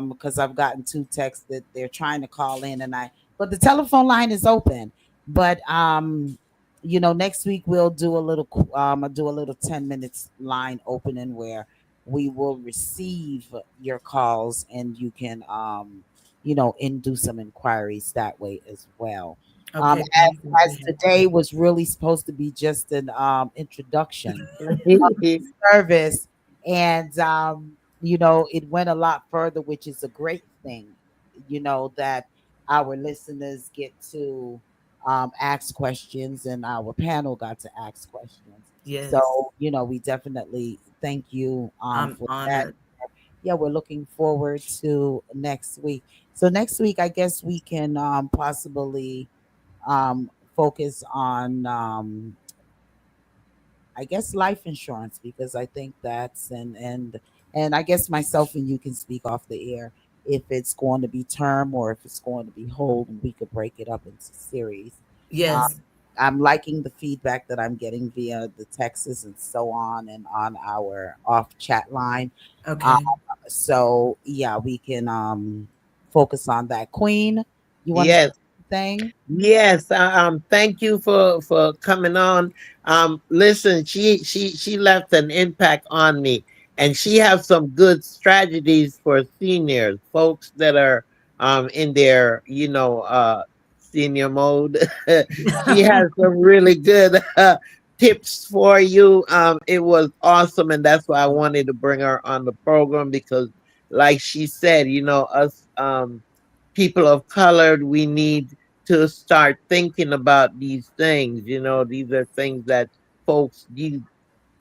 because I've gotten two texts that they're trying to call in, but the telephone line is open. But next week we'll do a little I'll do a little 10 minutes line opening where we will receive your calls and you can and do some inquiries that way as well. Okay, as, thank you. I'll be as happy. today was really supposed to be just an introduction service, and it went a lot further, which is a great thing. that our listeners get to ask questions, and our panel got to ask questions. Yes, So, we definitely thank you I'm for that. honored. Yeah, we're looking forward to next week. So next week, I guess we can possibly focus on I guess life insurance, because I think that's and I guess myself and you can speak off the air if it's going to be term or if it's going to be whole, and we could break it up into series. Um, Yes. I'm liking the feedback that I'm getting via the texts and so on, and on our off chat line. Um, Okay. so yeah, we can focus on that. Queen, you want to say Yes. anything? Yes, thank you for coming on. Listen, she left an impact on me, and she has some good strategies for seniors, folks that are in their senior mode. She has some really good tips for you. It was awesome, and that's why I wanted to bring her on the program because, like she said, us people of color, we need to start thinking about these things. These are things that these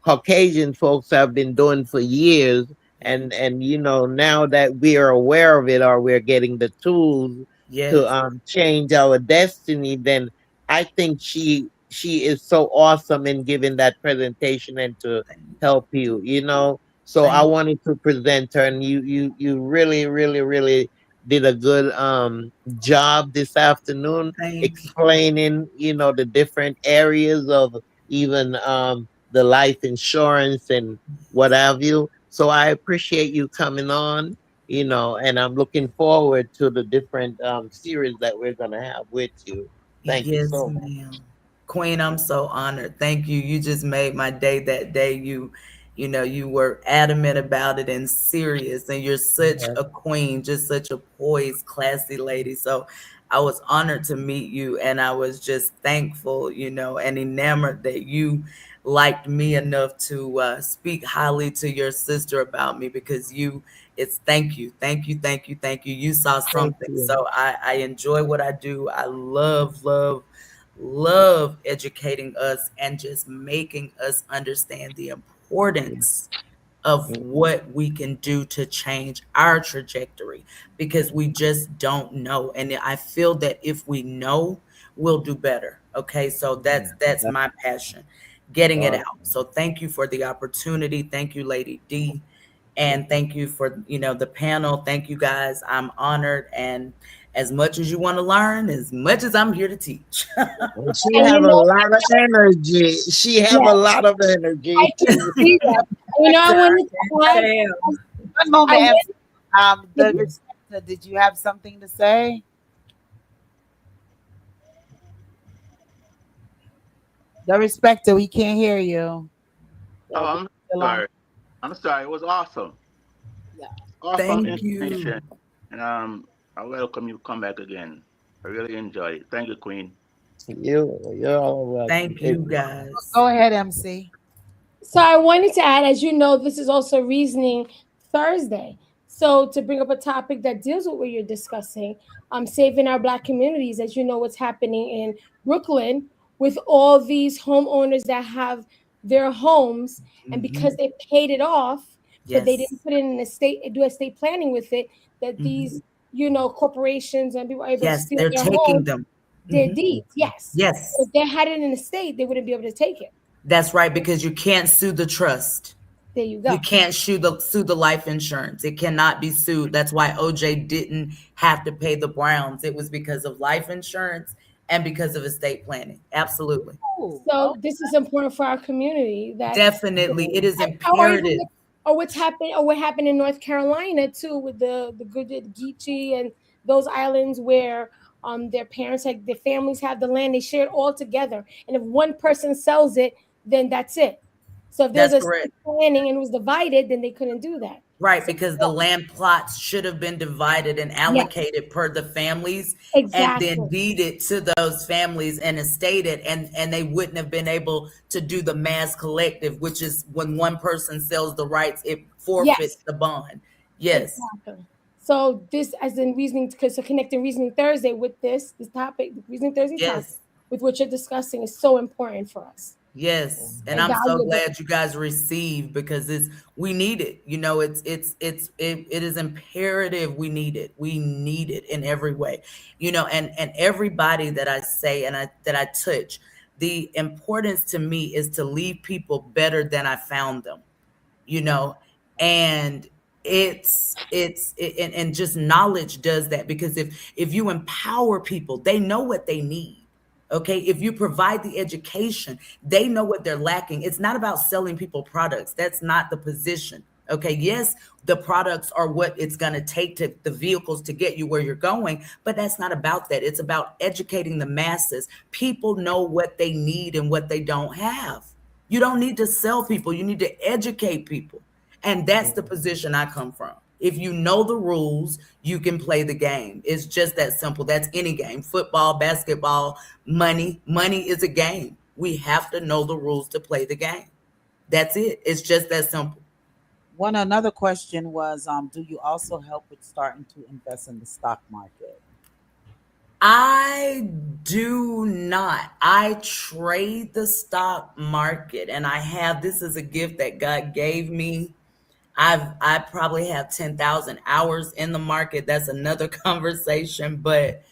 Caucasian folks have been doing for years, and now that we are aware of it, or we're getting the tools to Yes. change our destiny, then I think she is so awesome in giving that presentation and to Thank, help you. So I thank, wanted to present her, and you really, really, really did a good job this afternoon thank you. explaining the different areas of even the life insurance and what have you. So I appreciate you coming on, and I'm looking forward to the different series that we're going to have with you. Thank you Yes, so much. ma'am. Queen, I'm so honored. Thank you. You just made my day that day. You were adamant about it and serious, and you're such Yeah, a queen, just such a poised, classy lady. So I was honored to meet you, and I was just thankful, and enamored that you liked me enough to speak highly to your sister about me, because it's thank you, thank you, thank you, thank you. You saw thank something. you. So I enjoy what I do. I love, love, love educating us and just making us understand the importance of Mhm. what we can do to change our trajectory, because we just don't know. And I feel that if we know, we'll do better. Okay, so that's Yeah, that's that's my passion, getting it out. awesome. So thank you for the opportunity. Thank you, Lady D, and thank you for the panel. Thank you, guys. I'm honored, and as much as you want to learn, as much as I'm here to teach. And she And have a lot of energy. She have yeah, a lot of I energy. can see that. I wanted to add. Tell. One I moment, MC. wanted. The respecter, did you have something to say? The respecter, we can't hear you. Oh, Did I'm still on? sorry. I'm sorry. It was awesome. Yeah. Awesome Thank information. you. And I welcome you come back again. I really enjoy it. Thank you, Queen. You're all welcome. Thank you, guys. Go ahead, MC. So I wanted to add, as you know, this is also Reasoning Thursday. So to bring up a topic that deals with what you're discussing, saving our Black communities. As you know, what's happening in Brooklyn with all these homeowners that have their homes, and because Hmm. they paid it off, but they Yes. didn't put it in an estate, do estate planning with it, that Hmm. these corporations and people are able to Yes, steal they're their taking home, them. their Hmm. deeds. Yes, but Yes, if they had it in an estate, they wouldn't be able to take it. that's right, because you can't sue the trust. There you You go. can't sue the life insurance. It cannot be sued. That's why OJ didn't have to pay the Browns. It was because of life insurance and because of estate planning. Absolutely. Oh, So oh, this is important for our community that, Definitely. It is or even imperative. or what's happened, or what happened in North Carolina too, with the good Geechee and those islands where their parents, like their families, have the land, they share it all together, and if one person sells it, then that's it. So if there was That's a correct. estate planning and it was divided, then they couldn't do that. Right, So because the land plots should have been divided and yes, allocated per the families, and then exactly. deeded to those families and estated, and they wouldn't have been able to do the mass collective, which is when one person sells the rights, it forfeits Yes, the bond. Yes. exactly. So this, as in reasoning, because so connecting Reasoning Thursday with this topic, the Reasoning Thursday topic, Yes. with what you're discussing, is so important for us Yes, and and I'm so valuable. glad you guys received because we need it. You know, it is imperative we need it. We need it in every way. You know, and everybody that I say and I touch, the importance to me is to leave people better than I found them, you know. And and just knowledge does that, because if you empower people, they know what they need. Okay, if you provide the education, they know what they're lacking. It's not about selling people products. That's not the position. Okay, yes, the products are what it's going to take, to the vehicles to get you where you're going, but that's not about that. It's about educating the masses. People know what they need and what they don't have. You don't need to sell people, you need to educate people. And that's the position I come from. If you know the rules, you can play the game. It's just that simple. That's any game: football, basketball, money. Money is a game. We have to know the rules to play the game. That's it. It's just that simple. One another question was, do you also help with starting to invest in the stock market? I do not. I trade the stock market, and I have, this is a gift that God gave me. I probably have 10,000 hours in the market. That's another conversation, but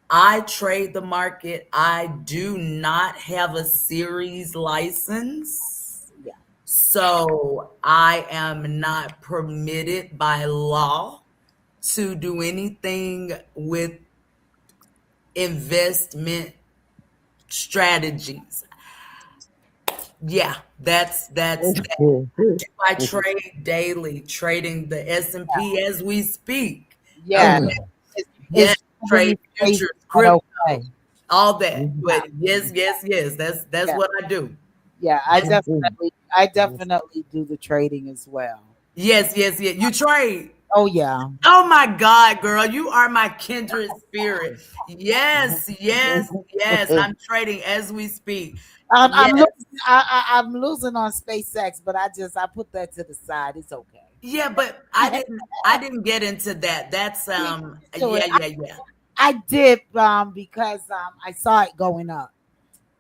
I trade the market. I do not have a series license. Yeah. So I am not permitted by law to do anything with investment strategies. Yeah, that's do I trade daily, trading the S&P as we speak. Yeah, Okay. Yes, it's trade really crazy, futures, but crypto, okay. all that. Yeah, But yes, yes, yes, that's yeah, what I do. yeah. Yes, I definitely do the trading as well. yes, yes, yes. You trade. Oh yeah. Oh my God, girl, you are my kindred spirit. Yes, yes, yes. I'm trading as we speak. I'm Yes. losing. I'm losing on SpaceX, but I put that to the side. It's okay. Yeah, but I didn't get into that. That's So yeah, yeah, yeah. I did because I saw it going up,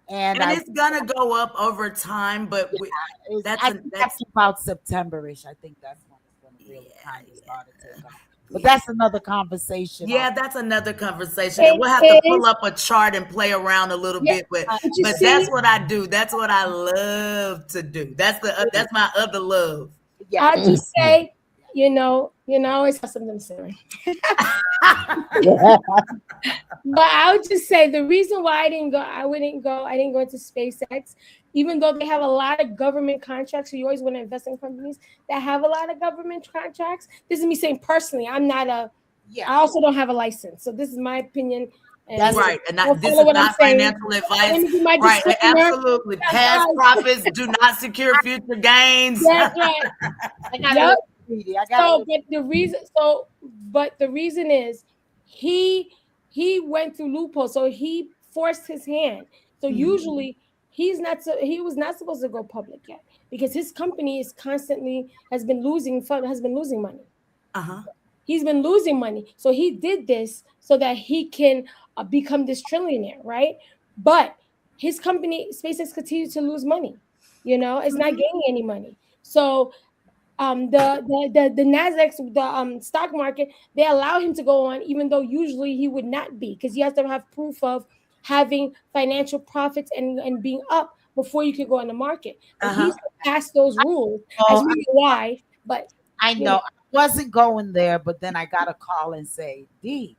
and And it's gonna go up over time, but I that's think that's after about September-ish, I think that's when it's going to really yeah, kind of start to take off. But yeah. that's another conversation. Yeah, that's another conversation, and It we'll have to pull is, up a chart and play around a little yeah. bit. But But you but that's see, what I do. That's what I love to do. That's my other love. Yeah, I'll just say, I always have something to say. But I would just say the reason why I didn't go into SpaceX, even though they have a lot of government contracts. So you always want to invest in companies that have a lot of government contracts. This is me saying personally. yeah. I also don't have a license. So this is my opinion. And That's Right, and don't this follow is what I'm not saying. financial Let advice. me do my Right, disclaimer. absolutely. That's Past right. profits do not secure future gains. That's right. I got a Yep. little greedy. I got a So, little. but the reason is he he went through loopholes, so he forced his hand. So usually he was not supposed to go public yet because his company is constantly has been losing money. Uh-huh. He's been losing money, so he did this so that he can become this trillionaire, right? But his company SpaceX continues to lose money. It's not Mhm. gaining any money. So the Nasdaq, the stock market, they allow him to go on even though usually he would not be, because he has to have proof of having financial profits and being up before you can go on the market. But Uh-huh. he's passed those rules. I Oh, don't know why, but I you know know. I wasn't going there, but then I got a call and say, "D,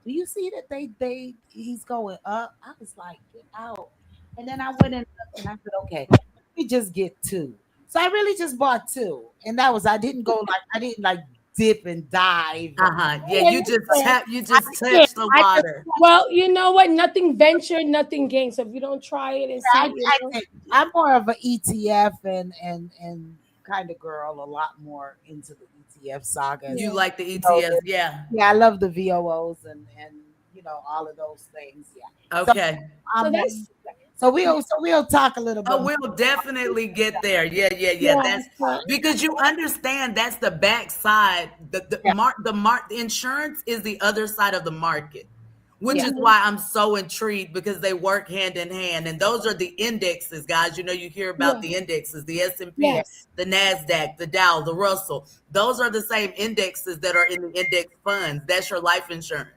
do you see that he's going up?" I was like, "Get out!" And then I went and looked, and I said, "Okay, let me just get two." So I really just bought two, and I didn't like dip and dive. Uh-huh. Yeah, yeah, listen, you I just did. touched the I just water. well, you know what? Nothing ventured, nothing gained. So if you don't try it and see, I did. I'm more of an ETF and kind of girl, a lot more into the ETF sagas. You yeah. like the know, ETFs, yeah. yeah, I love the VOOs and all of those things. Yeah. So Okay. So I'm more. that's So we'll talk a little bit Oh, more. we'll definitely get there. Yeah, yeah, yeah. Yeah. That's because you understand that's the backside. Yeah, The insurance is the other side of the market, which yeah, is why I'm so intrigued because they work hand in hand. And those are the indexes, guys. You know, you hear about Yeah. the indexes, the S&P, Yes. the NASDAQ, the Dow, the Russell. Those are the same indexes that are in the index funds. That's your life insurance.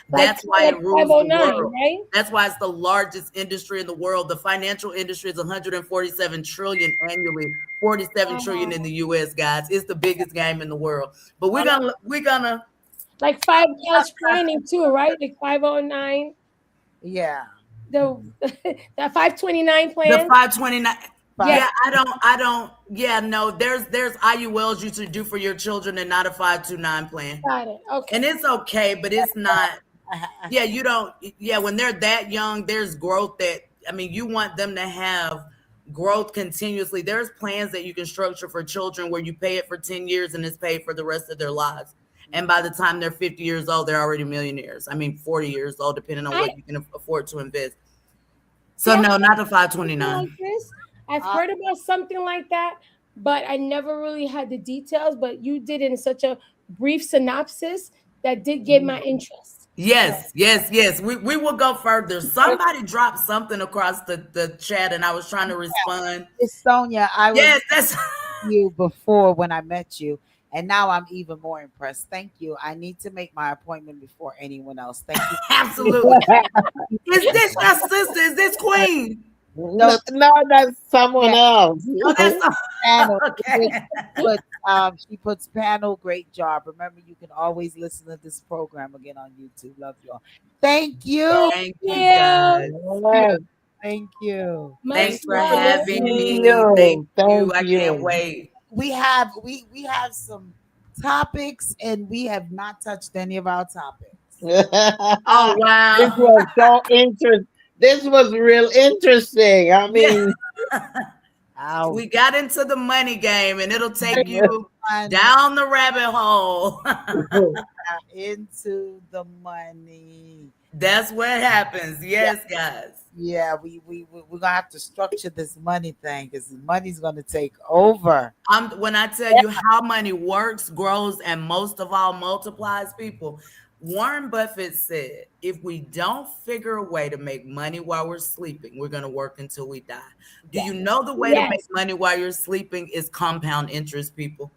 Like That's why like it rules the 509, world. right? That's why it's the largest industry in the world. The financial industry is 147 trillion annually, 47 trillion in the US, guys. It's the biggest game in the world. But we're gonna Like 5 planning too, right? Like 509, yeah. the that 529 the plan. 529. Yes, Five. Yeah, I don't yeah, no, there's IULs you should do for your children and not a 529 plan. got it. And Okay. it's okay, but it's not. Yeah, you don't. Yeah, when they're that young, there's growth that, I mean, you want them to have growth continuously. There's plans that you can structure for children where you pay it for 10 years and it's paid for the rest of their lives. And by the time they're 50 years old, they're already millionaires. I mean, 40 years old, depending on I what you can afford to invest. see. So, I've no, not the heard something 529. like this. I've Uh, heard about something like that, but I never really had the details. But you did in such a brief synopsis that did get my interest. So Yes, yes, yes. We will go further. Somebody dropped something across the chat and I was trying to respond. Miss Sonia, I was Yes, that's you before when I met you, and now I'm even more impressed. Thank you. I need to make my appointment before anyone else. Thank you. absolutely. Is this your sister? Is this Queen? No, No, no, that's someone yeah, else. Oh, that's panel. okay. She puts panel. Great job. Remember, you can always listen to this program again on YouTube. Love you all. Thank you. Thank you, yeah, guys. Yes, Thank you. much Thanks for love. thank having me. Thank you. you. Thank I can't you. wait. We have some topics, and we have not touched any of our topics. Oh This wow. was so interesting. This was real interesting. I Yeah. mean, Our We got into the money game and it'll take you money down the rabbit hole. into the money. That's what happens. Yeah, Yes, guys. yeah. We're gonna have to structure this money thing because the money's gonna take over. When I tell you how money works, grows, and most of all multiplies people, Warren Buffett said, if we don't figure a way to make money while we're sleeping, we're going to work until we die. Do you know the way to make Yes. money while you're sleeping is compound interest, people?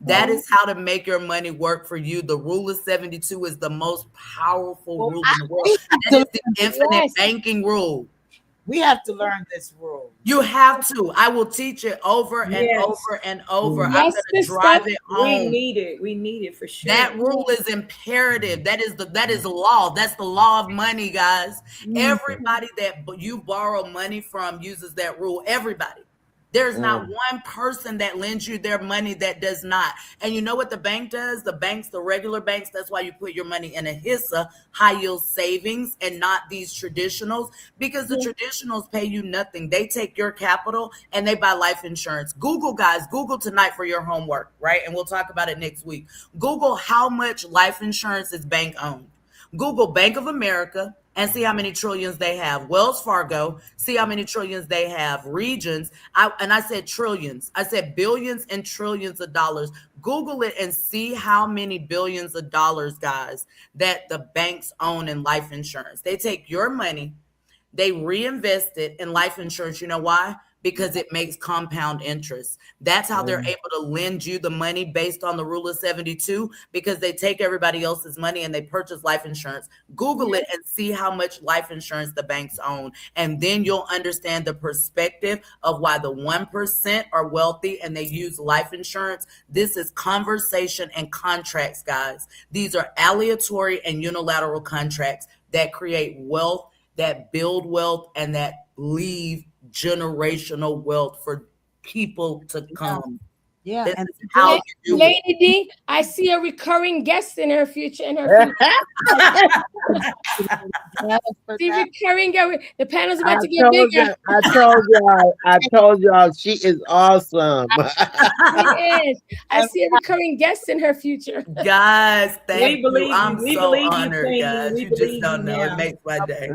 That Mhm. is how to make your money work for you. The rule of 72 is the most powerful Well, rule in the world. we have That to is the infinite Yes. banking rule. we have to learn this rule. You have to. I will teach it over and Yes. over and over. I'm Yes, going to sister. drive it We home. need it. We need it for sure. That rule is imperative. That is law. That's the law of money, guys. Mm. Everybody that you borrow money from uses that rule. Everybody. There's not one person that lends you their money that does not. And you know what the bank does? The banks, the regular banks, that's why you put your money in a HISA, high yield savings, and not these traditionals, because the traditionals pay you nothing. They take your capital and they buy life insurance. Google, guys, Google tonight for your homework, right? And we'll talk about it next week. Google how much life insurance is bank owned. Google Bank of America and see how many trillions they have. Wells Fargo, see how many trillions they have. Regions, I said trillions. I said billions and trillions of dollars. Google it and see how many billions of dollars, guys, that the banks own in life insurance. They take your money, they reinvest it in life insurance. You know why? Because it makes compound interest. That's how they're able to lend you the money based on the rule of 72, because they take everybody else's money and they purchase life insurance. Google it and see how much life insurance the banks own. And then you'll understand the perspective of why the 1% are wealthy and they use life insurance. This is conversation and contracts, guys. These are aleatory and unilateral contracts that create wealth, that build wealth, and that leave generational wealth for people to come. Yeah, This and is how you do it. Lady D, I see a recurring guest in her future. In her future, yes, for see that. recurring guest. The panel's I about to get told bigger. you, I told y'all she is awesome. She is. I And see a recurring guest in her future. Guys, We thank you. believe you. I'm We so believe you, honored, Queen. guys. We You just believe you don't know. It now. makes my day.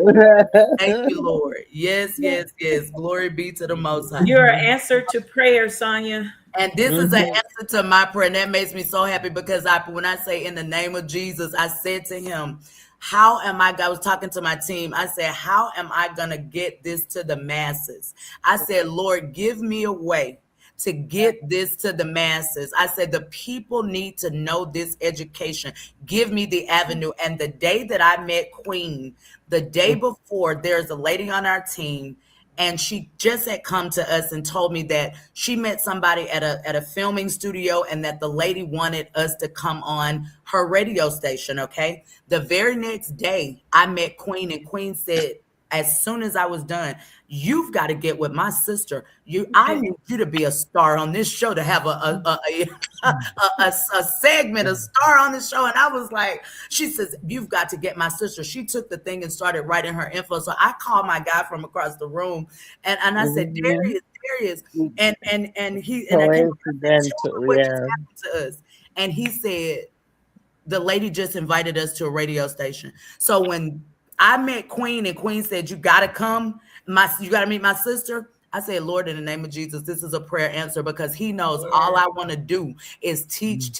Thank you, Lord. Yes, yes, yes. Glory be to the Most High. You're an answer to prayer, Sonia. And this is an Mhm. answer to my prayer. And that makes me so happy because when I say in the name of Jesus, I said to him, how am I was talking to my team. I said, how am I going to get this to the masses? I said, Lord, give me a way to get this to the masses. I said, the people need to know this education. Give me the avenue. And the day that I met Queen, the day before, there's a lady on our team, and she just had come to us and told me that she met somebody at a filming studio and that the lady wanted us to come on her radio station. Okay, the very next day I met Queen, and Queen said, as soon as I was done, you've got to get with my sister. I need you to be a star on this show, to have a segment, a star on the show. And I was like, she says, you've got to get my sister. She took the thing and started writing her info. So I called my guy from across the room, and I said, Mhm. Darius, and he and I came up and I said, tell me Coincidental, what just yeah. happened to us. And he said, the lady just invited us to a radio station. So when I met Queen and Queen said, you gotta come, you gotta meet my sister, I said, Lord, in the name of Jesus, this is a prayer answer, because he knows all I want to do is teach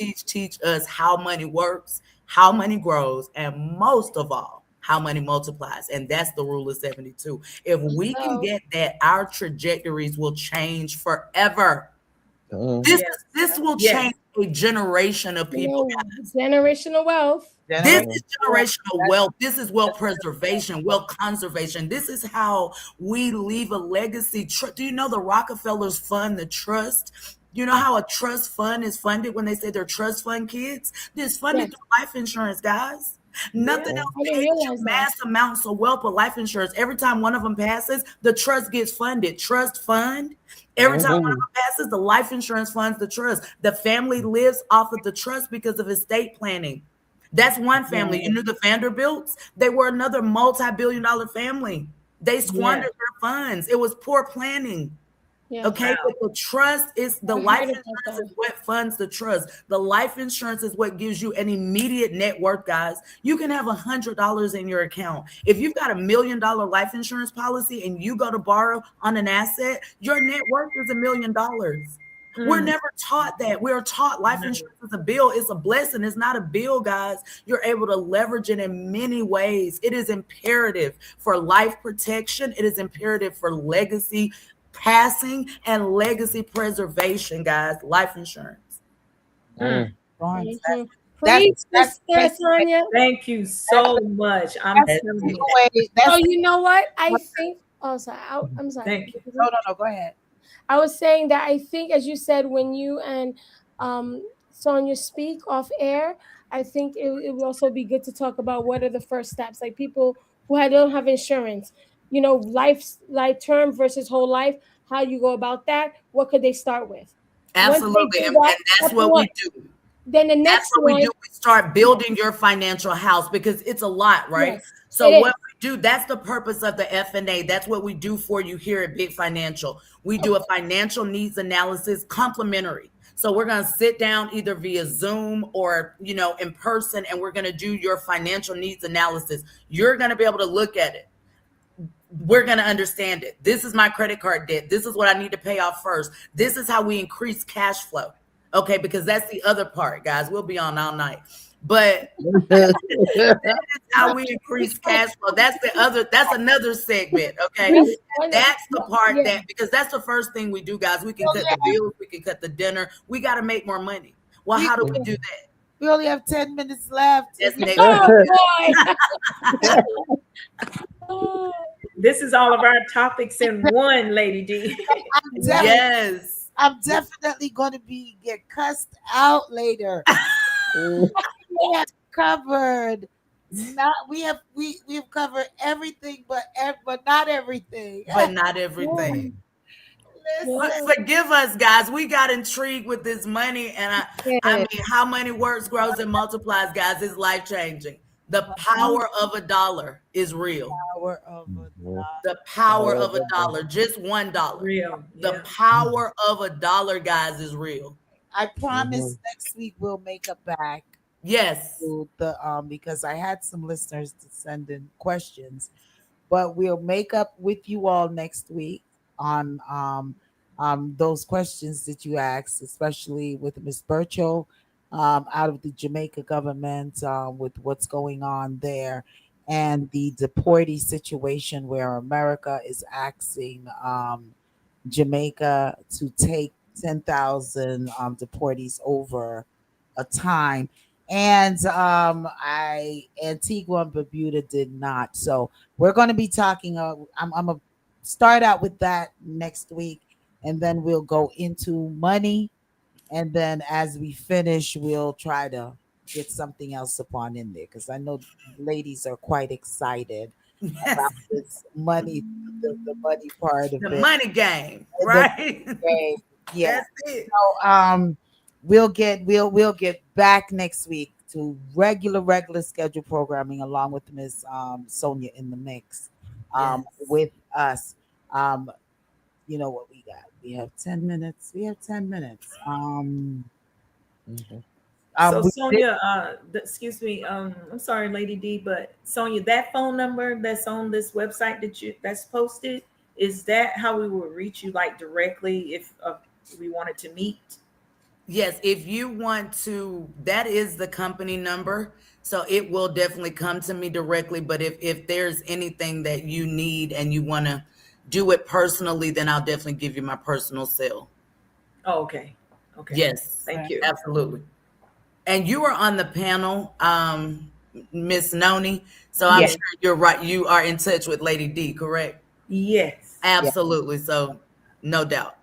us how money works, how money grows, and most of all, how money multiplies. And that's the rule of 72. If we can So, get that, our trajectories will change forever. Mhm. This Yes. is this will Yes. change a generation of people. generational wealth. This Generation. is Well, generational wealth. This is wealth preservation, wealth conservation. This is how we leave a legacy. Do you know the Rockefellers fund the trust? You know how a trust fund is funded when they say they're trust fund kids? It's funded Yes, through life insurance, guys. Nothing Yeah. else I didn't pays you realize that. mass amounts of wealth but life insurance. Every time one of them passes, the trust gets funded. Trust fund. Every time one of Mhm. them passes, the life insurance funds the trust. The family lives off of the trust because of estate planning. That's one family. You knew the Vanderbilts? They were another multi-billion-dollar family. They Yes. squandered their funds. It was poor planning. Yeah, Okay, Wow. but the trust is the I life heard about insurance is that. what funds the trust. The life insurance is what gives you an immediate net worth, guys. You can have $100 in your account. If you've got $1 million life insurance policy and you go to borrow on an asset, your net worth is $1 million. We're Mm. never taught that. We're taught life No. insurance is a bill. It's a blessing. It's not a bill, guys. You're able to leverage it in many ways. It is imperative for life protection. It is imperative for legacy passing and legacy preservation, guys. Life insurance. Mm. Mm. Florence, Hmm. that's Preach, that's Sister Sonia. Thank you so much. I'm that's That's telling it. you. the way. So That's you know what? I think. Oh, sorry. I'm sorry. Thank you. no, no, no. Go ahead. I was saying that I think, as you said, when you and Sonia speak off air, I think it would also be good to talk about what are the first steps, like people don't have insurance, life term versus whole life. How you go about that? What could they start with? Once they Absolutely. do And that, that's that's the what one. we do. Then the That's next what we do. one, We start building your financial house because it's a lot, right? yes, it So what is. we do, that's the purpose of the F&A. That's what we do for you here at Big Financial. We do a financial needs analysis complimentary. So we're going to sit down either via Zoom or, in person, and we're going to do your financial needs analysis. You're going to be able to look at it. We're going to understand it. This is my credit card debt. This is what I need to pay off first. This is how we increase cash flow. Okay, because that's the other part, guys. We'll be on all night. But that is how we increase cash flow. That's another segment. Okay. Yes, That's the part yeah. because that's the first thing we do, guys. We can We cut the bills, we can cut the dinner. We got to make more money. Well, we how do we do that? we only have 10 minutes left. That's next Oh week. boy. Oh, This is all of our topics in one, Lady D. I'm yes. Yes. I'm definitely going to get cussed out later. We have covered. Not we've covered everything, but not everything. But not everything. Yeah. Forgive us, guys. We got intrigued with this money, and I Yeah. mean, how many works, grows, and multiplies, guys? Is life changing. The Mhm. power of a dollar is real. Power of a Mhm. The power Power of of a the dog. dollar, just $1. Real. The Yeah. power of a dollar, guys, is real. I Mhm. promise next week we'll make it back Yes, to the because I had some listeners to send in questions, but we'll make up with you all next week on those questions that you asked, especially with Miss Burchell out of the Jamaica government with what's going on there and the deportee situation where America is asking Jamaica to take 10,000 deportees over a time. And I Antigua and Barbuda did not. So we're going to be talking. I'm going to start out with that next week, and then we'll go into money. And then as we finish, we'll try to get something else upon in there because I know ladies are quite excited yes. about this money, the money part of The it. money game, The right? game. Yeah. That's it. So we'll get back next week to regular schedule programming along with Miss Sonia in the mix Yes. with us. Um you know what we got? We have 10 minutes. We have 10 minutes. Mhm. So We did, Sonia, excuse me, I'm sorry, Lady D, but Sonia, that phone number that's on this website that's posted, is that how we will reach you, like directly if we wanted to meet? Yes, if you want to, that is the company number. So it will definitely come to me directly. But if there's anything that you need and you want to do it personally, then I'll definitely give you my personal cell. Oh, okay, okay, Yes, thank you. absolutely. And you are on the panel, Miss Noni. So I'm yeah, Yes, sure you're right. You are in touch with Lady D, correct? yes. yeah. Absolutely. So no doubt.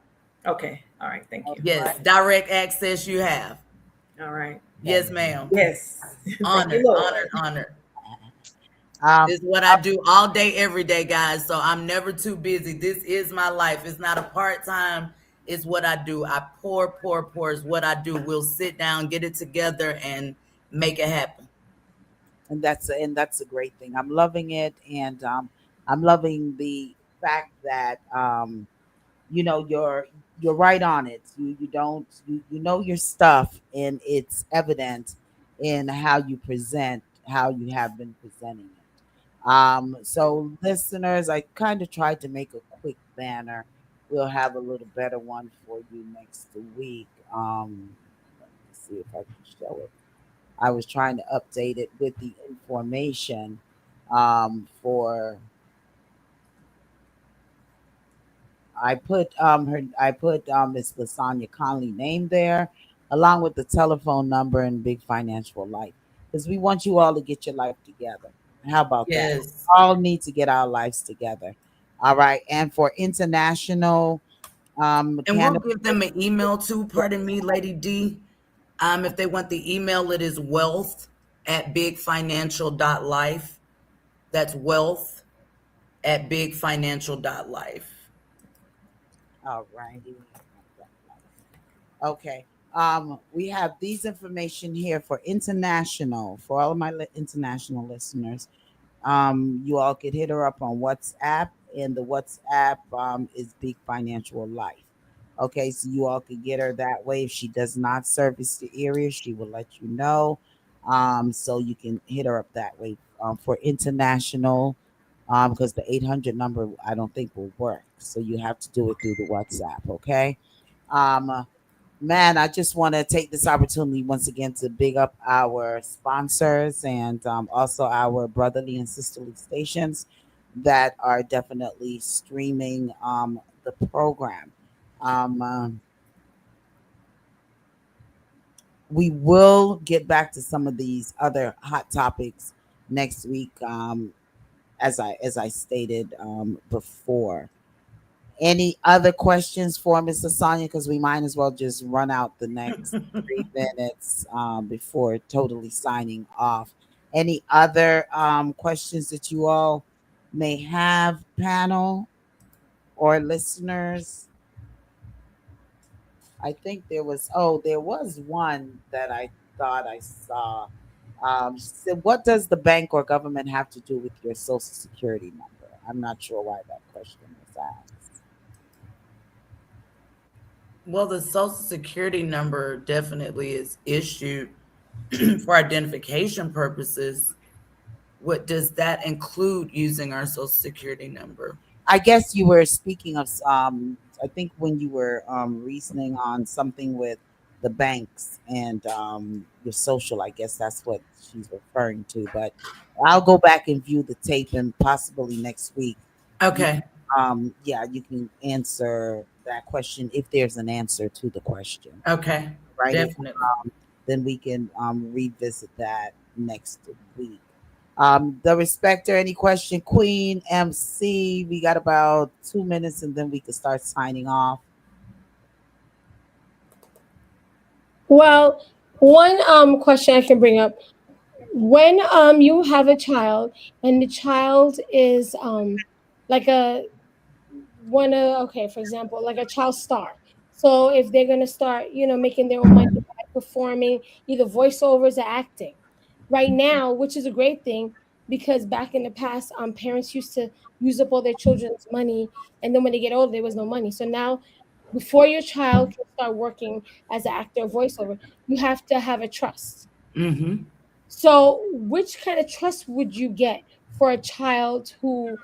Okay, all right, thank All you. Yes, right. direct access you have. All right, Yes, ma'am. yes. Thank you, Honored, Lord. honored, honored. Um This is what I do all day, every day, guys. So I'm never too busy. This is my life. It's not a part time. It's what I do. I pour, pour, pour is what I do. We'll sit down, get it together, and make it happen. and that's a great thing. I'm loving it, and I'm loving the fact that you're right on it. You don't you know your stuff, and it's evident in how you present, how you have been presenting it. So listeners, I kind of tried to make a quick banner. We'll have a little better one for you next week. Let me see if I can show it. I was trying to update it with the information for I put Miss Lasagna Conley name there along with the telephone number and Big Financial Life because we want you all to get your life together. How about that? Yes. All need to get our lives together. All right. And for international And we'll cannabis, give them an email too. Pardon me, Lady D. If they want the email, it is wealth at bigfinancial.life. That's wealth at bigfinancial.life. all righty. Okay. We have these information here for international, for all of my international listeners. You all could hit her up on WhatsApp, and the WhatsApp is Big Financial Life. Okay, so you all could get her that way. If she does not service the area, she will let you know. So you can hit her up that way for international. Because the 800 number I don't think will work. So you have to do it through the WhatsApp. Okay. Um, Man, I just want to take this opportunity once again to big up our sponsors and also our brotherly and sisterly stations that are definitely streaming the program. Um, uh, we will get back to some of these other hot topics next week, as I stated before. Any other questions for Mr. Sonia? Because we might as well just run out the next 3 minutes before totally signing off. Any other questions that you all may have, panel or listeners? I think there was one that I thought I saw. She said, what does the bank or government have to do with your social security number? I'm not sure why that question was asked. Well, the social security number definitely is issued for identification purposes. What does that include using our social security number? I guess you were speaking of I think when you were reasoning on something with the banks and your social, I guess that's what she's referring to. But I'll go back and view the tape, and possibly next week you Okay. yeah, you can answer that question if there's an answer to the question. Okay. Right? If Definitely. then we can revisit that next week. The respecter, any question, Queen MC? We got about 2 minutes, and then we can start signing off. Well, one question I can bring up: when you have a child and the child is like a one okay, for example, like a child star. So if they're gonna start, making their own money by performing either voiceovers or acting, right now, which is a great thing, because back in the past, parents used to use up all their children's money, and then when they get older, there was no money. So now, before your child can start working as an actor or voiceover, you have to have a trust. Mm-hmm. So, which kind of trust would you get for a child who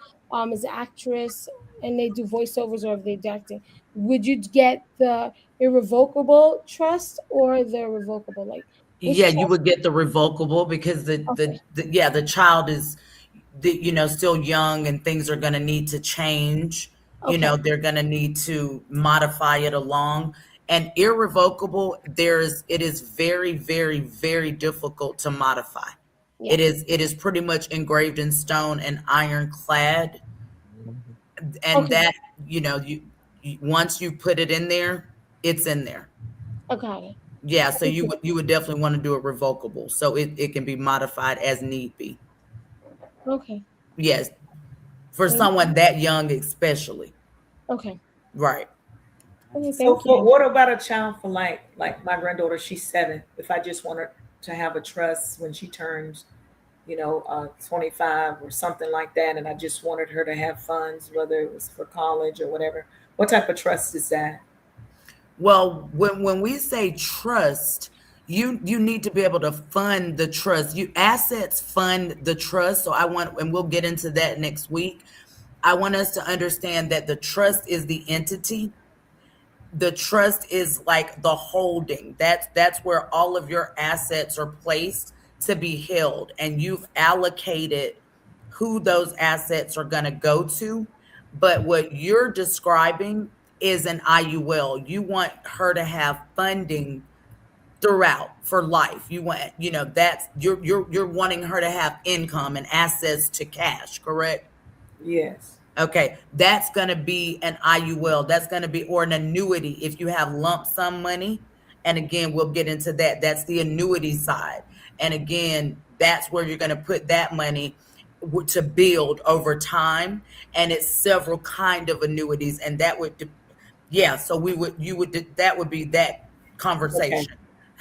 is an actress and they do voiceovers, or if they do acting? Would you get the irrevocable trust or the revocable? Like, which Yeah, you trust? would get the revocable because Okay, the child is still young and things are going to need to change. okay, They're going to need to modify it along. And irrevocable, it is very, very, very difficult to modify. yeah, It is pretty much engraved in stone and ironclad, and okay, that once you put it in there, it's in there. okay, Yeah, so thank you. you would definitely want to do it revocable so it can be modified as need be. Okay, Yes, for thank someone that young especially. okay, Right. okay, So thank for you. what about a child for like my granddaughter, she's 7. If I just want her to have a trust when she turns, 25 or something like that, and I just wanted her to have funds, whether it was for college or whatever, what type of trust is that? Well, when we say trust, you need to be able to fund the trust. You assets fund the trust. So I want, and we'll get into that next week. I want us to understand that the trust is the entity. The trust is like the holding. That's where all of your assets are placed to be held, and you've allocated who those assets are going to go to. But what you're describing is an IUL. You want her to have funding throughout for life. You want, that's you're wanting her to have income and access to cash, correct? Yes. Okay, that's going to be an IUL. That's going to be, or an annuity if you have lump sum money. And again, we'll get into that. That's the annuity side. And again, that's where you're going to put that money to build over time. And it's several kind of annuities. And that would, yeah. So that would be that Okay. conversation.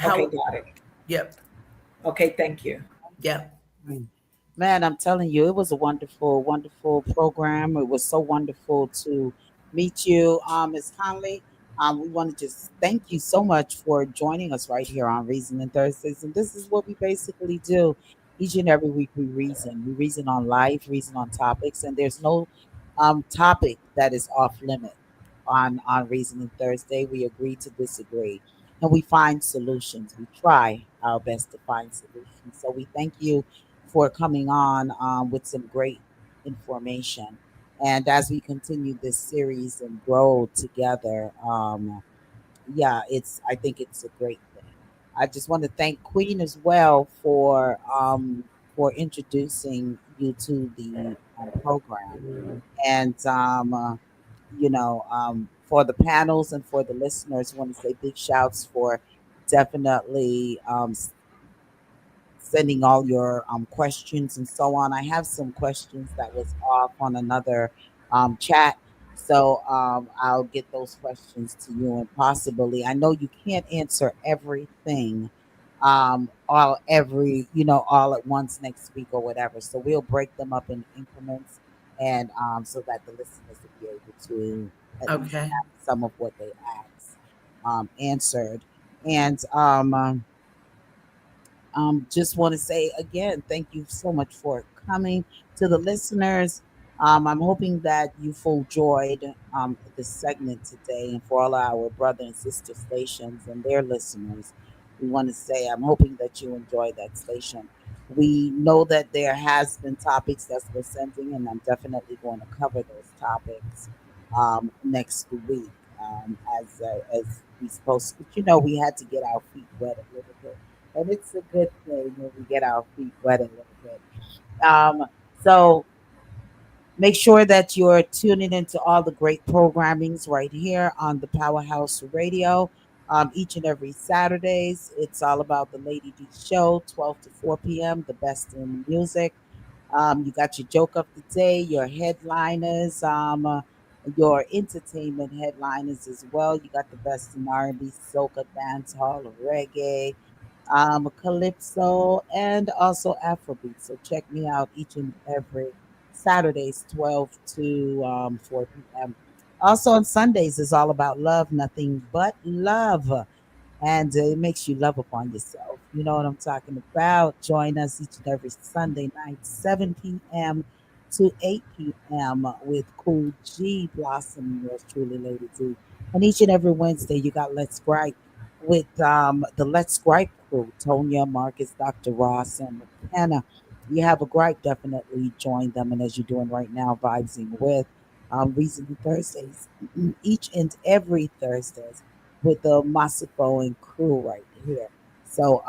Okay, How? got it. Yep. Okay, thank you. Yep. Mm. Man, I'm telling you, it was a wonderful, wonderful program. It was so wonderful to meet you, Ms. Conley. We want to just thank you so much for joining us right here on Reason and Thursdays. And this is what we basically do each and every week. We reason. We reason on life, reason on topics, and there's no topic that is off limit on Reason and Thursday. We agree to disagree, and we find solutions. We try our best to find solutions. So we thank you for coming on with some great information. And as we continue this series and grow together, yeah, I think it's a great thing. I just want to thank Queen as well for introducing you to the program, and for the panels and for the listeners, I want to say big shouts for definitely sending all your questions and so on. I have some questions that was off on another chat. So I'll get those questions to you, and possibly I know you can't answer everything all every all at once next week or whatever. So we'll break them up in increments, and so that the listeners will be able to at least Okay. have some of what they asked answered. And just want to say again, thank you so much for coming. To the listeners, I'm hoping that you full enjoyed this segment today, and for all our brother and sister stations and their listeners, we want to say I'm hoping that you enjoy that station. We know that there has been topics that's been sending, and I'm definitely going to cover those topics next week as we supposed. But we had to get our feet wet a little bit, and it's a good thing when we get our feet wet a little bit. So make sure that you're tuning into all the great programmings right here on the Powerhouse Radio. Each and every Saturdays, it's all about the Lady D Show, 12 to 4 p.m., the best in music. You got your joke of the day, your headliners, your entertainment headliners as well. You got the best in R&B, soca, dancehall, reggae, calypso, and also Afrobeat. So check me out each and every Saturdays, 12 to 4 p.m. Also on Sundays is all about love, nothing but love, and it makes you love upon yourself. You know what I'm talking about. Join us each and every Sunday night, 7 p.m. to 8 p.m. with Cool G Blossom, yours truly, Lady D. And each and every Wednesday, you got Let's Gripe with the Let's Gripe crew, Tonya, Marcus, Dr. Ross, and McKenna. You have a gripe, definitely join them. And as you're doing right now, vibesing with Reason Thursdays, each and every Thursdays with the Masifo and crew right here. So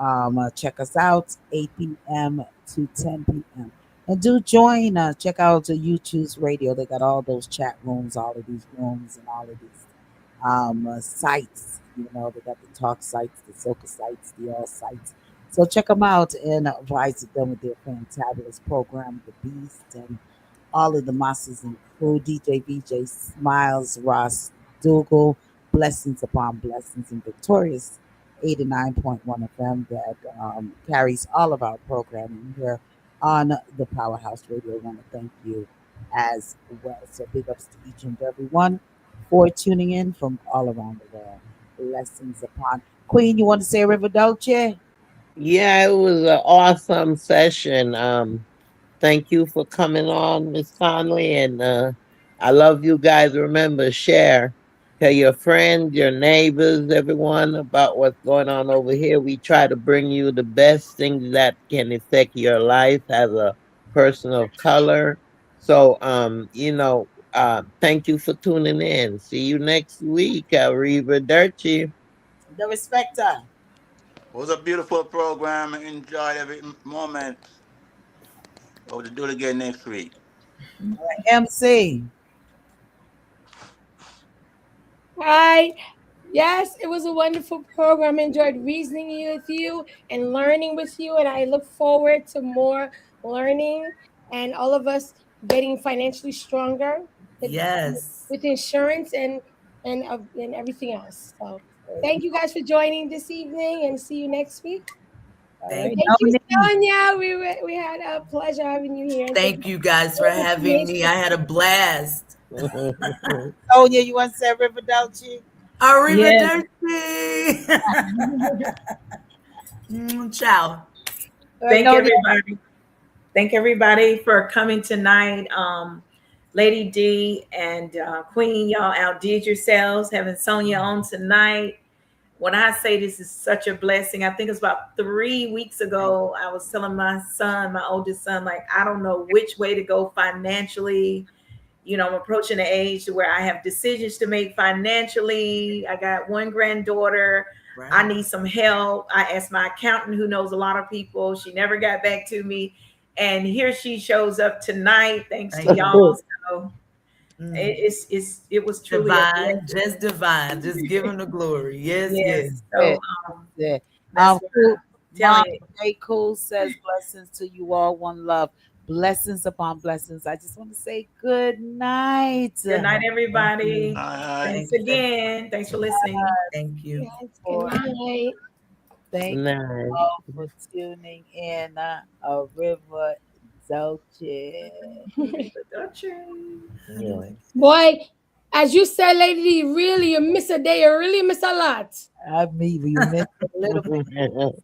check us out, 8 p.m. to 10 p.m. And do join us. Check out the YouTube's radio. They got all those chat rooms, all of these rooms, and all of these sites. They got the talk sites, the soca sites, the all sites. So check them out and visit them with their fantabulous program, The Beast, and all of the masters and crew, DJ VJ Smiles, Ross Dougal, Blessings Upon Blessings, and Victorious 89.1 FM that carries all of our programming here on the Powerhouse Radio. I want to thank you as well. So big ups to each and every one for tuning in from all around the world. Blessings upon Queen. You want to say River Dolce? Yeah, it was an awesome session. Thank you for coming on, Miss Conley, and I love you guys. Remember, share, tell your friends, your neighbors, everyone about what's going on over here. We try to bring you the best things that can affect your life as a person of color. So, thank you for tuning in. See you next week. Arrivederci. The Respecter. It was a beautiful program. Enjoyed every moment. Hope to do it again next week. MC. Hi. Yes, it was a wonderful program. I enjoyed reasoning with you and learning with you, and I look forward to more learning and all of us getting financially stronger with, Yes. with insurance and everything else. So, thank you guys for joining this evening, and see you next week. All Thank right. Thank you, Noni. Sonia. We had a pleasure having you here, and thank thank you you guys for for the having me. information. I had a blast. Sonia, you want to say River Dolce? Yeah. Arrivederci. Ciao. Thank Noni. everybody. Thank everybody for coming tonight. Lady D and Queen, y'all outdid yourselves having Sonia on tonight. When I say this is such a blessing, I think it's about 3 weeks ago. I was telling my son, my oldest son, like, I don't know which way to go financially. I'm approaching the age where I have decisions to make financially. I got one granddaughter. I Right. need some help. I asked my accountant, who knows a lot of people. She never got back to me. And here she shows up tonight, thanks to Thank y'all. you. So Mm. it was truly a Divine, blessing. just divine. Just give him the glory. Yes, yes. Yes. Yeah, So yeah. that's what Cool. I'm Mom telling you. J. Cool says blessings to you all. One love. blessings upon blessings. I just want to say good night. Good night, Thank you. everybody. Aye. Thanks again. Thanks for listening. Thank you. Yes, good For night. thank you Nice. all for tuning in. A river Dolce. Yeah. Boy, as you said, lady, really, you miss a day, you really miss a lot. I mean, you missed a little bit.